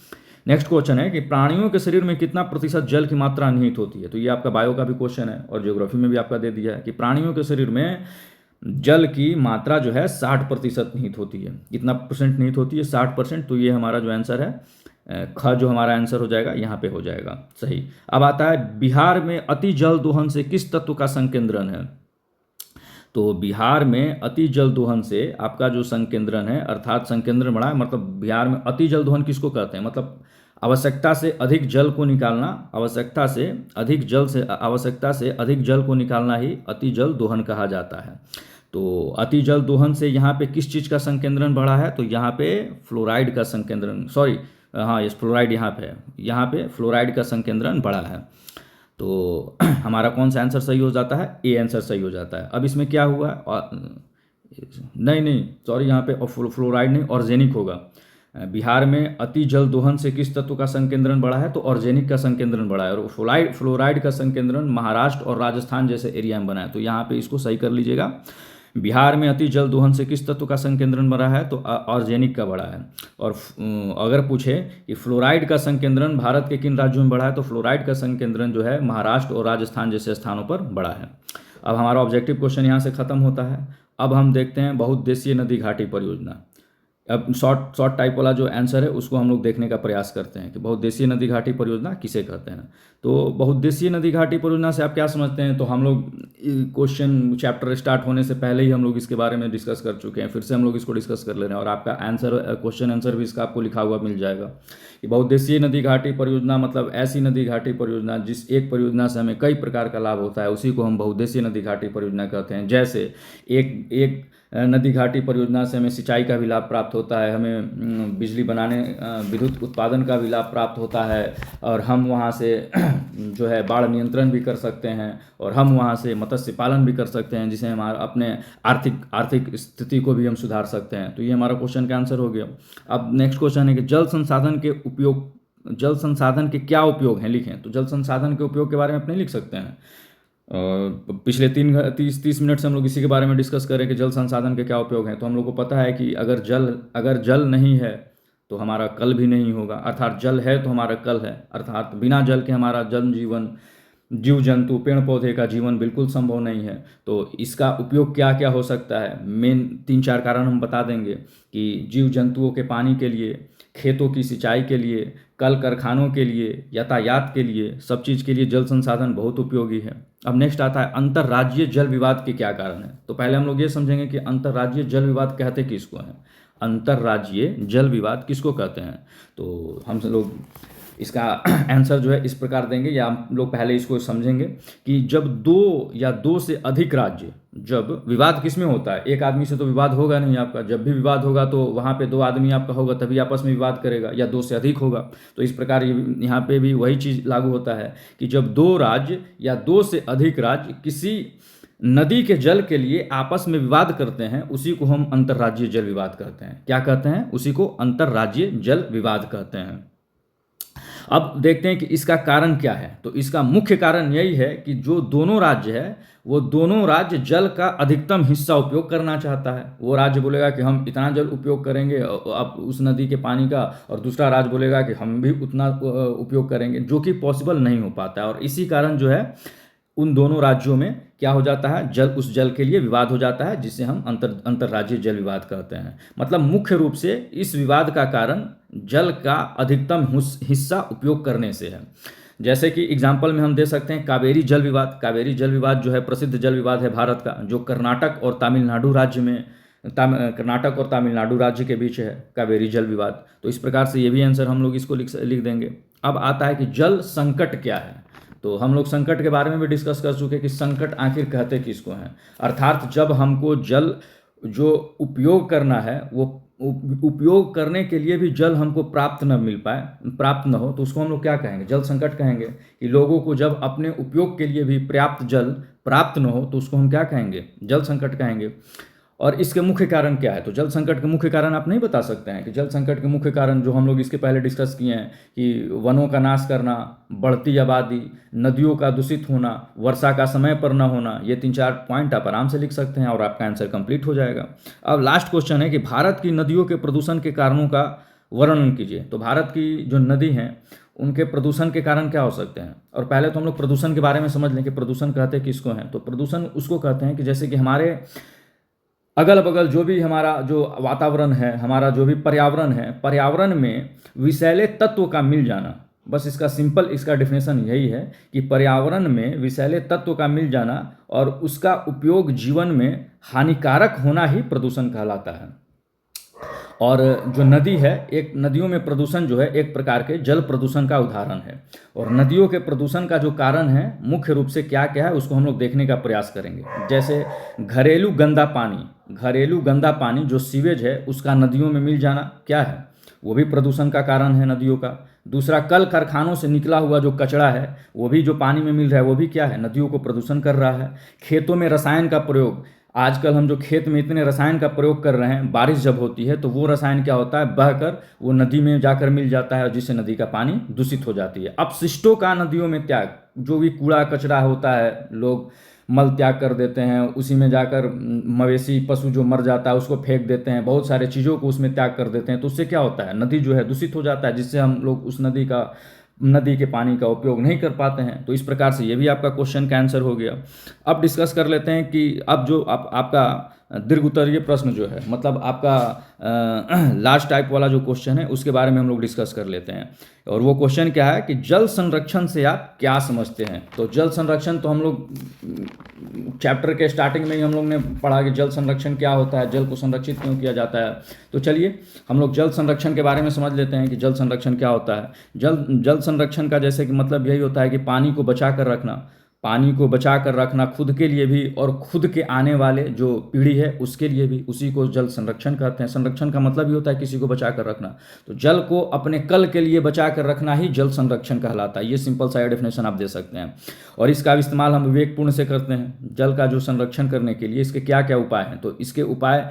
नेक्स्ट क्वेश्चन है कि प्राणियों के शरीर में कितना प्रतिशत जल की मात्रा निहित होती है? तो ये आपका बायो का भी क्वेश्चन है, और ज्योग्राफी में भी आपका दे दिया है कि प्राणियों के शरीर में जल की मात्रा जो है 60% निहित होती है। कितना परसेंट निहित होती है? 60%। तो ये हमारा जो आंसर है ख, जो हमारा आंसर हो जाएगा यहाँ पे हो जाएगा सही। अब आता है बिहार में अति जल दोहन से किस तत्व का संकेंद्रण है? तो बिहार में अति जल दोहन से आपका जो संकेंद्रण है, अर्थात संकेंद्रण बढ़ा है, मतलब बिहार में अति जल दोहन किसको कहते हैं? मतलब आवश्यकता से अधिक जल को निकालना, आवश्यकता से अधिक जल को निकालना ही अति जल दोहन कहा जाता है। तो अति जल दोहन से यहाँ पे किस चीज़ का संकेंद्रण बढ़ा है? तो यहाँ पे फ्लोराइड का संकेंद्रण, सॉरी हाँ ये फ्लोराइड यहाँ पे फ्लोराइड का संकेंद्रण बढ़ा है। तो हमारा कौन सा आंसर सही हो जाता है? ए आंसर सही हो जाता है। अब इसमें क्या हुआ? नहीं सॉरी, यहाँ पे फ्लोराइड नहीं, ऑर्गेनिक होगा। बिहार में अति जल दोहन से किस तत्व का संकेंद्रण बढ़ा है? तो ऑर्गेनिक का संकेंद्रण बढ़ा है। और फ्लोराइड का संकेंद्रण महाराष्ट्र और राजस्थान जैसे एरिया में बना है। तो यहाँ पे इसको सही कर लीजिएगा। बिहार में अति जल दोहन से किस तत्व का संकेंद्रण बढ़ा है? तो ऑर्गेनिक का बढ़ा है। और अगर पूछे कि फ्लोराइड का संकेंद्रण भारत के किन राज्यों में बढ़ा है? तो फ्लोराइड का संकेंद्रण जो है महाराष्ट्र और राजस्थान जैसे स्थानों पर बढ़ा है। अब हमारा ऑब्जेक्टिव क्वेश्चन यहाँ से खत्म होता है। अब हम देखते हैं बहुउद्देशीय नदी घाटी परियोजना। अब शॉर्ट टाइप वाला जो आंसर है उसको हम लोग देखने का प्रयास करते हैं कि बहुउद्देशीय नदी घाटी परियोजना किसे कहते हैं। तो बहुउद्देशीय नदी घाटी परियोजना से आप क्या समझते हैं? तो हम लोग क्वेश्चन चैप्टर स्टार्ट होने से पहले ही हम लोग इसके बारे में डिस्कस कर चुके हैं, फिर से हम लोग इसको डिस्कस कर ले रहे हैं, और आपका आंसर क्वेश्चन आंसर भी इसका आपको लिखा हुआ मिल जाएगा कि बहुउद्देशीय नदी घाटी परियोजना मतलब ऐसी नदी घाटी परियोजना जिस एक परियोजना से हमें कई प्रकार का लाभ होता है, उसी को हम बहुउद्देशीय नदी घाटी परियोजना कहते हैं। जैसे एक नदी घाटी परियोजना से हमें सिंचाई का भी लाभ प्राप्त होता है, हमें बिजली बनाने विद्युत उत्पादन का भी लाभ प्राप्त होता है, और हम वहाँ से जो है बाढ़ नियंत्रण भी कर सकते हैं, और हम वहाँ से मत्स्य पालन भी कर सकते हैं, जिसे हमारा अपने आर्थिक स्थिति को भी हम सुधार सकते हैं। तो ये हमारा क्वेश्चन का आंसर हो गया। अब नेक्स्ट क्वेश्चन है कि जल संसाधन के क्या उपयोग हैं, लिखें। तो जल संसाधन के उपयोग के बारे में आप नहीं लिख सकते हैं। पिछले 30 मिनट से हम लोग इसी के बारे में डिस्कस करें कि जल संसाधन के क्या उपयोग हैं। तो हम लोग को पता है कि अगर जल नहीं है तो हमारा कल भी नहीं होगा, अर्थात जल है तो हमारा कल है, अर्थात बिना जल के हमारा जन जीवन जीव जंतु पेड़ पौधे का जीवन बिल्कुल संभव नहीं है। तो इसका उपयोग क्या क्या हो सकता है, मेन 3-4 कारण हम बता देंगे कि जीव जंतुओं के पानी के लिए, खेतों की सिंचाई के लिए, कल कारखानों के लिए, यातायात के लिए, सब चीज़ के लिए जल संसाधन बहुत उपयोगी है। अब नेक्स्ट आता है अंतर्राज्यीय जल विवाद के क्या कारण है। तो पहले हम लोग ये समझेंगे कि अंतर्राज्यीय जल विवाद कहते किसको हैं। अंतर्राज्यीय जल विवाद किसको कहते हैं, तो हम लोग इसका आंसर जो है इस प्रकार देंगे, या हम लोग पहले इसको समझेंगे कि जब दो या दो से अधिक राज्य, जब विवाद किस में होता है, एक आदमी से तो विवाद होगा नहीं आपका, जब भी विवाद होगा तो वहाँ पे 2 आदमी आपका होगा तभी आपस में विवाद करेगा, या 2 से अधिक होगा। तो इस प्रकार यहाँ पे भी वही चीज़ लागू होता है कि जब 2 राज्य या 2 से अधिक राज्य किसी नदी के जल के लिए आपस में विवाद करते हैं, उसी को हम अंतर्राज्यीय जल विवाद कहते हैं। क्या कहते हैं, उसी को अंतर्राज्यीय जल विवाद कहते हैं। अब देखते हैं कि इसका कारण क्या है। तो इसका मुख्य कारण यही है कि जो दोनों राज्य है, वो दोनों राज्य जल का अधिकतम हिस्सा उपयोग करना चाहता है। वो राज्य बोलेगा कि हम इतना जल उपयोग करेंगे अब उस नदी के पानी का, और दूसरा राज्य बोलेगा कि हम भी उतना उपयोग करेंगे, जो कि पॉसिबल नहीं हो पाता है। और इसी कारण जो है उन दोनों राज्यों में क्या हो जाता है, जल, उस जल के लिए विवाद हो जाता है, जिसे हम अंतर्राज्यीय जल विवाद कहते हैं। मतलब मुख्य रूप से इस विवाद का कारण जल का अधिकतम हिस्सा उपयोग करने से है। जैसे कि एग्जाम्पल में हम दे सकते हैं कावेरी जल विवाद। कावेरी जल विवाद जो है प्रसिद्ध जल विवाद है भारत का, जो कर्नाटक और तमिलनाडु राज्य में, कर्नाटक और तमिलनाडु राज्य के बीच है कावेरी जल विवाद। तो इस प्रकार से ये भी आंसर हम लोग इसको लिख देंगे। अब आता है कि जल संकट क्या है। तो हम लोग संकट के बारे में भी डिस्कस कर चुके कि संकट आखिर कहते किसको हैं, अर्थात जब हमको जल जो उपयोग करना है, वो उपयोग करने के लिए भी जल हमको प्राप्त न मिल पाए, प्राप्त न हो, तो उसको हम लोग क्या कहेंगे, जल संकट कहेंगे। कि लोगों को जब अपने उपयोग के लिए भी पर्याप्त जल प्राप्त न हो, तो उसको हम क्या कहेंगे, जल संकट कहेंगे। और इसके मुख्य कारण क्या है, तो जल संकट के मुख्य कारण आप नहीं बता सकते हैं कि जल संकट के मुख्य कारण जो हम लोग इसके पहले डिस्कस किए हैं कि वनों का नाश करना, बढ़ती आबादी, नदियों का दूषित होना, वर्षा का समय पर न होना, ये 3-4 पॉइंट आप आराम से लिख सकते हैं और आपका आंसर कंप्लीट हो जाएगा। अब लास्ट क्वेश्चन है कि भारत की नदियों के प्रदूषण के कारणों का वर्णन कीजिए। तो भारत की जो नदी हैं उनके प्रदूषण के कारण क्या हो सकते हैं। और पहले तो हम लोग प्रदूषण के बारे में समझ लें कि प्रदूषण कहते किसको हैं। तो प्रदूषण उसको कहते हैं कि जैसे कि हमारे अगल बगल जो भी हमारा जो वातावरण है, हमारा जो भी पर्यावरण है, पर्यावरण में विषैले तत्व का मिल जाना, बस इसका सिंपल इसका डेफिनेशन यही है कि पर्यावरण में विषैले तत्व का मिल जाना और उसका उपयोग जीवन में हानिकारक होना ही प्रदूषण कहलाता है। और जो नदी है, एक नदियों में प्रदूषण जो है एक प्रकार के जल प्रदूषण का उदाहरण है। और नदियों के प्रदूषण का जो कारण है मुख्य रूप से क्या क्या है उसको हम लोग देखने का प्रयास करेंगे। जैसे घरेलू गंदा पानी जो सीवेज है उसका नदियों में मिल जाना क्या है, वो भी प्रदूषण का कारण है नदियों का। दूसरा, कल कारखानों से निकला हुआ जो कचरा है वो भी जो पानी में मिल रहा है वो भी क्या है, नदियों को प्रदूषण कर रहा है। खेतों में रसायन का प्रयोग, आजकल हम जो खेत में इतने रसायन का प्रयोग कर रहे हैं, बारिश जब होती है तो वो रसायन क्या होता है, बहकर वो नदी में जाकर मिल जाता है, जिससे नदी का पानी दूषित हो जाती है। अपशिष्टों का नदियों में त्याग, जो भी कूड़ा कचरा होता है, लोग मल त्याग कर देते हैं, उसी में जाकर मवेशी पशु जो मर जाता है उसको फेंक देते हैं, बहुत सारे चीज़ों को उसमें त्याग कर देते हैं, तो उससे क्या होता है, नदी जो है दूषित हो जाता है, जिससे हम लोग उस नदी के पानी का उपयोग नहीं कर पाते हैं। तो इस प्रकार से ये भी आपका क्वेश्चन का आंसर हो गया। अब डिस्कस कर लेते हैं कि अब जो आपका दीर्घ उत्तरीय प्रश्न जो है, मतलब आपका लास्ट टाइप वाला जो क्वेश्चन है उसके बारे में हम लोग डिस्कस कर लेते हैं। और वो क्वेश्चन क्या है कि जल संरक्षण से आप क्या समझते हैं। तो जल संरक्षण तो हम लोग चैप्टर के स्टार्टिंग में ही हम लोग ने पढ़ा कि जल संरक्षण क्या होता है, जल को संरक्षित क्यों किया जाता है। तो चलिए हम लोग जल संरक्षण के बारे में समझ लेते हैं कि जल संरक्षण क्या होता है। जल संरक्षण का जैसे कि मतलब यही होता है कि पानी को बचा कर रखना, खुद के लिए भी और खुद के आने वाले जो पीढ़ी है उसके लिए भी, उसी को जल संरक्षण कहते हैं। संरक्षण का मतलब ही होता है किसी को बचा कर रखना। तो जल को अपने कल के लिए बचा कर रखना ही जल संरक्षण कहलाता है। ये सिंपल सा डेफिनेशन आप दे सकते हैं। और इसका इस्तेमाल हम विवेकपूर्ण से करते हैं। जल का जो संरक्षण करने के लिए इसके क्या क्या उपाय हैं, तो इसके उपाय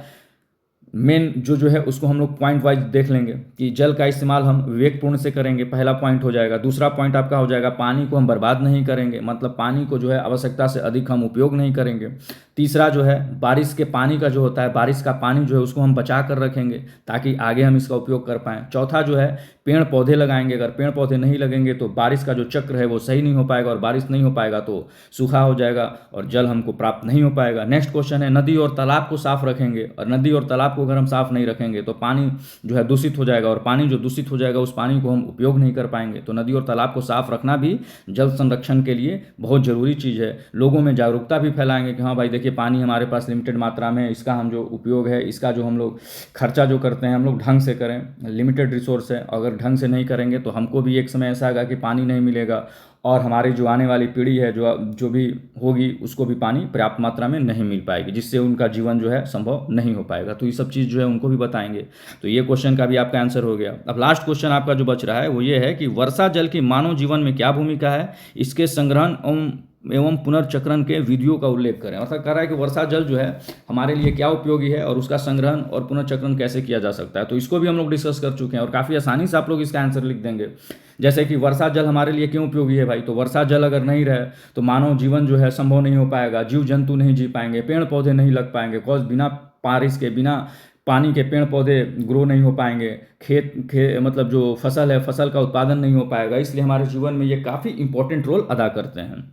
मेन जो है उसको हम लोग पॉइंट वाइज देख लेंगे कि जल का इस्तेमाल हम विवेकपूर्ण से करेंगे, पहला पॉइंट हो जाएगा। दूसरा पॉइंट आपका हो जाएगा पानी को हम बर्बाद नहीं करेंगे, मतलब पानी को जो है आवश्यकता से अधिक हम उपयोग नहीं करेंगे। तीसरा जो है बारिश के पानी का जो होता है, बारिश का पानी जो है उसको हम बचा कर रखेंगे ताकि आगे हम इसका उपयोग कर पाएँ। चौथा जो है पेड़ पौधे लगाएंगे। अगर पेड़ पौधे नहीं लगेंगे तो बारिश का जो चक्र है वो सही नहीं हो पाएगा, और बारिश नहीं हो पाएगा तो सूखा हो जाएगा और जल हमको प्राप्त नहीं हो पाएगा। नेक्स्ट क्वेश्चन है, नदी और तालाब को साफ रखेंगे, और नदी और तालाब को अगर हम साफ नहीं रखेंगे तो पानी जो है दूषित हो जाएगा, और पानी जो दूषित हो जाएगा उस पानी को हम उपयोग नहीं कर पाएंगे। तो नदी और तालाब को साफ रखना भी जल संरक्षण के लिए बहुत ज़रूरी चीज़ है। लोगों में जागरूकता भी फैलाएंगे कि हाँ भाई देखिए, पानी हमारे पास लिमिटेड मात्रा में है, इसका हम जो उपयोग है, इसका जो हम लोग खर्चा जो करते हैं हम लोग ढंग से करें। लिमिटेड रिसोर्स है, अगर ढंग से नहीं करेंगे तो हमको भी एक समय ऐसा आएगा कि पानी नहीं मिलेगा, और हमारी जो आने वाली पीढ़ी है जो भी होगी उसको भी पानी पर्याप्त मात्रा में नहीं मिल पाएगी, जिससे उनका जीवन जो है संभव नहीं हो पाएगा। तो ये सब चीज़ जो है उनको भी बताएंगे। तो ये क्वेश्चन का भी आपका आंसर हो गया। अब लास्ट क्वेश्चन आपका जो बच रहा है वो ये है कि वर्षा जल की मानव जीवन में क्या भूमिका है, इसके संग्रहण एवं पुनर्चक्रण के विधियों का उल्लेख करें। अर्थात कह रहा है कि वर्षा जल जो है हमारे लिए क्या उपयोगी है और उसका संग्रहण और पुनर्चक्रण कैसे किया जा सकता है। तो इसको भी हम लोग डिस्कस कर चुके हैं, और काफ़ी आसानी से आप लोग इसका आंसर लिख देंगे। जैसे कि वर्षा जल हमारे लिए क्यों उपयोगी है भाई, तो वर्षा जल अगर नहीं रहे तो मानव जीवन जो है संभव नहीं हो पाएगा, जीव जंतु नहीं जी पाएंगे, पेड़ पौधे नहीं लग पाएंगे, बिकॉज बिना बारिश के, बिना पानी के पेड़ पौधे ग्रो नहीं हो पाएंगे, मतलब जो फसल है फसल का उत्पादन नहीं हो पाएगा। इसलिए हमारे जीवन में ये काफ़ी इंपॉर्टेंट रोल अदा करते हैं।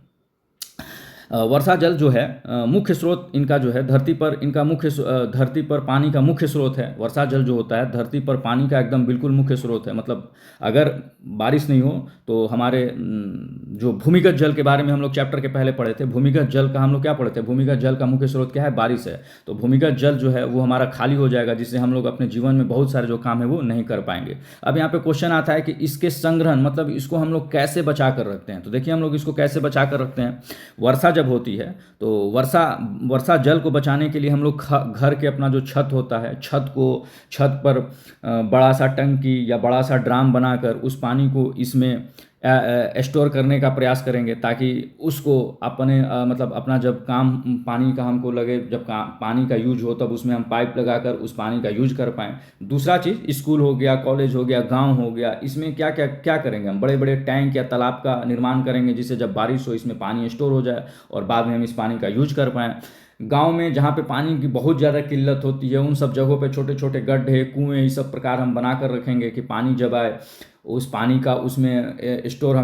वर्षा जल जो है मुख्य स्रोत इनका जो है धरती पर पानी का मुख्य स्रोत है। वर्षा जल जो होता है धरती पर पानी का एकदम बिल्कुल मुख्य स्रोत है। मतलब अगर बारिश नहीं हो तो हमारे जो भूमिगत जल के बारे में हम लोग चैप्टर के पहले पढ़े थे, भूमिगत जल का हम लोग क्या पढ़े थे, भूमिगत जल का मुख्य स्रोत क्या है, बारिश है। तो भूमिगत जल जो है वो हमारा खाली हो जाएगा, जिससे हम लोग अपने जीवन में बहुत सारे जो काम है वो नहीं कर पाएंगे। अब यहाँ पे क्वेश्चन आता है कि इसके संग्रहण, मतलब इसको हम लोग कैसे बचा कर रखते हैं। तो देखिए हम लोग इसको कैसे बचा कर रखते हैं। वर्षा जब होती है तो वर्षा जल को बचाने के लिए हम लोग घर के अपना जो छत होता है, छत पर बड़ा सा टंकी या बड़ा सा ड्राम बनाकर उस पानी को इसमें स्टोर करने का प्रयास करेंगे, ताकि उसको अपने मतलब अपना जब काम पानी का हमको लगे, जब पानी का यूज हो तब उसमें हम पाइप लगाकर उस पानी का यूज कर पाएँ। दूसरा चीज़, स्कूल हो गया, कॉलेज हो गया, गांव हो गया, इसमें क्या क्या क्या करेंगे हम, बड़े बड़े टैंक या तालाब का निर्माण करेंगे, जिससे जब बारिश हो इसमें पानी स्टोर हो जाए और बाद में हम इस पानी का यूज कर पाएँ। गांव में जहाँ पे पानी की बहुत ज़्यादा किल्लत होती है उन सब जगहों पे छोटे छोटे गड्ढे, कुएँ, इस सब प्रकार हम बना कर रखेंगे कि पानी जब आए उस पानी का उसमें स्टोर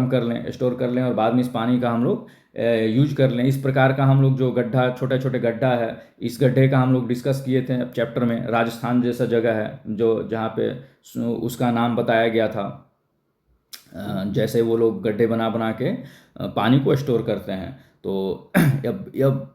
कर लें और बाद में इस पानी का हम लोग यूज कर लें। इस प्रकार का हम लोग जो गड्ढा, छोटे छोटे गड्ढा है, इस गड्ढे का हम लोग डिस्कस किए थे चैप्टर में। राजस्थान जैसा जगह है जो जहाँ पे उसका नाम बताया गया था, जैसे वो लोग गड्ढे बना के पानी को स्टोर करते हैं। तो अब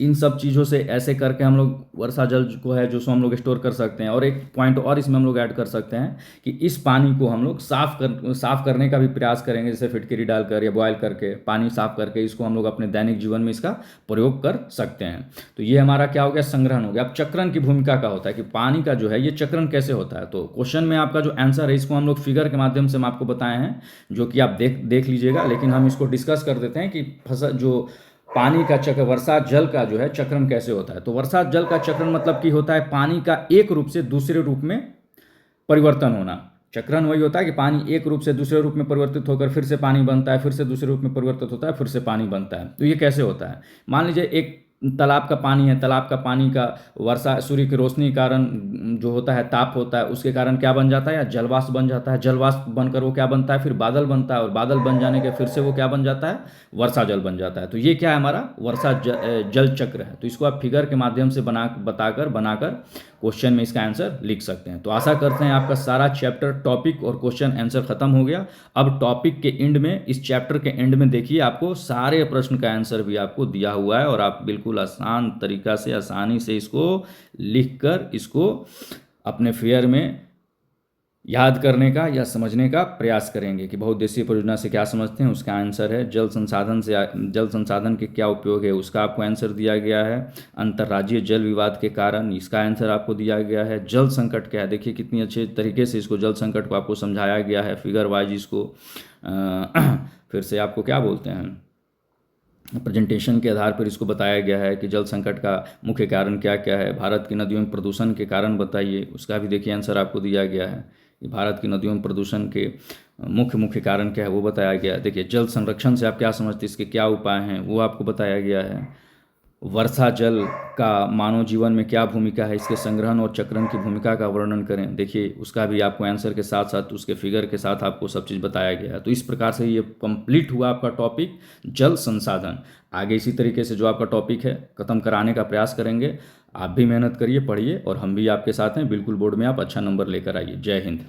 इन सब चीज़ों से ऐसे करके हम लोग वर्षा जल को है जो सो हम लोग स्टोर कर सकते हैं। और एक पॉइंट और इसमें हम लोग ऐड कर सकते हैं कि इस पानी को हम लोग साफ़ करने का भी प्रयास करेंगे, जैसे फिटकरी डालकर या बॉयल करके पानी साफ़ करके इसको हम लोग अपने दैनिक जीवन में इसका प्रयोग कर सकते हैं। तो ये हमारा क्या हो गया, संग्रहण हो गया। अब चक्रण की भूमिका क्या होता है कि पानी का जो है ये चक्रण कैसे होता है। तो क्वेश्चन में आपका जो आंसर है इसको हम लोग फिगर के माध्यम से हम आपको बताए हैं, जो कि आप देख लीजिएगा, लेकिन हम इसको डिस्कस कर देते हैं कि जो पानी का चक्र, वर्षा जल का जो है चक्रण कैसे होता है। तो वर्षा जल का चक्रण मतलब कि होता है पानी का एक रूप से दूसरे रूप में परिवर्तन होना। चक्रण वही होता है कि पानी एक रूप से दूसरे रूप में परिवर्तित होकर फिर से पानी बनता है, फिर से दूसरे रूप में परिवर्तित होता है, फिर से पानी बनता है। तो ये कैसे होता है, मान लीजिए एक तालाब का पानी है, तालाब का पानी का वर्षा सूर्य की रोशनी के कारण जो होता है, ताप होता है, उसके कारण क्या बन जाता है, या जलवाष्प बन जाता है। जलवाष्प बनकर वो क्या बनता है, फिर बादल बनता है, और बादल बन जाने के फिर से वो क्या बन जाता है, वर्षा जल बन जाता है। तो ये क्या है, हमारा वर्षा जल चक्र है। तो इसको आप फिगर के माध्यम से बनाकर क्वेश्चन में इसका आंसर लिख सकते हैं। तो आशा करते हैं आपका सारा चैप्टर, टॉपिक और क्वेश्चन आंसर खत्म हो गया। अब टॉपिक के एंड में, इस चैप्टर के एंड में देखिए आपको सारे प्रश्न का आंसर भी आपको दिया हुआ है, और आप बिल्कुल आसान तरीका से, आसानी से इसको लिखकर इसको अपने फेयर में याद करने का या समझने का प्रयास करेंगे कि बहुउद्देशीय परियोजना से क्या समझते हैं। उसका आंसर है जल संसाधन के क्या उपयोग है, उसका आपको आंसर दिया गया है। अंतर्राज्यीय जल विवाद के कारण, इसका आंसर आपको दिया गया है। जल संकट क्या है, देखिए कितनी अच्छे तरीके से इसको जल संकट को आपको समझाया गया है, फिगर वाइज इसको फिर से आपको क्या बोलते हैं, प्रेजेंटेशन के आधार पर इसको बताया गया है कि जल संकट का मुख्य कारण क्या क्या है। भारत की नदियों में प्रदूषण के कारण बताइए, उसका भी देखिए आंसर आपको दिया गया है कि भारत की नदियों में प्रदूषण के मुख्य कारण क्या है वो बताया गया है। देखिए जल संरक्षण से आप क्या समझते हैं, इसके क्या उपाय हैं वो आपको बताया गया है। वर्षा जल का मानव जीवन में क्या भूमिका है, इसके संग्रहण और चक्रण की भूमिका का वर्णन करें। देखिए उसका भी आपको आंसर के साथ साथ उसके फिगर के साथ आपको सब चीज़ बताया गया है। तो इस प्रकार से ये कंप्लीट हुआ आपका टॉपिक जल संसाधन। आगे इसी तरीके से जो आपका टॉपिक है ख़त्म कराने का प्रयास करेंगे। आप भी मेहनत करिए, पढ़िए, और हम भी आपके साथ हैं। बिल्कुल बोर्ड में आप अच्छा नंबर लेकर आइए। जय हिंद।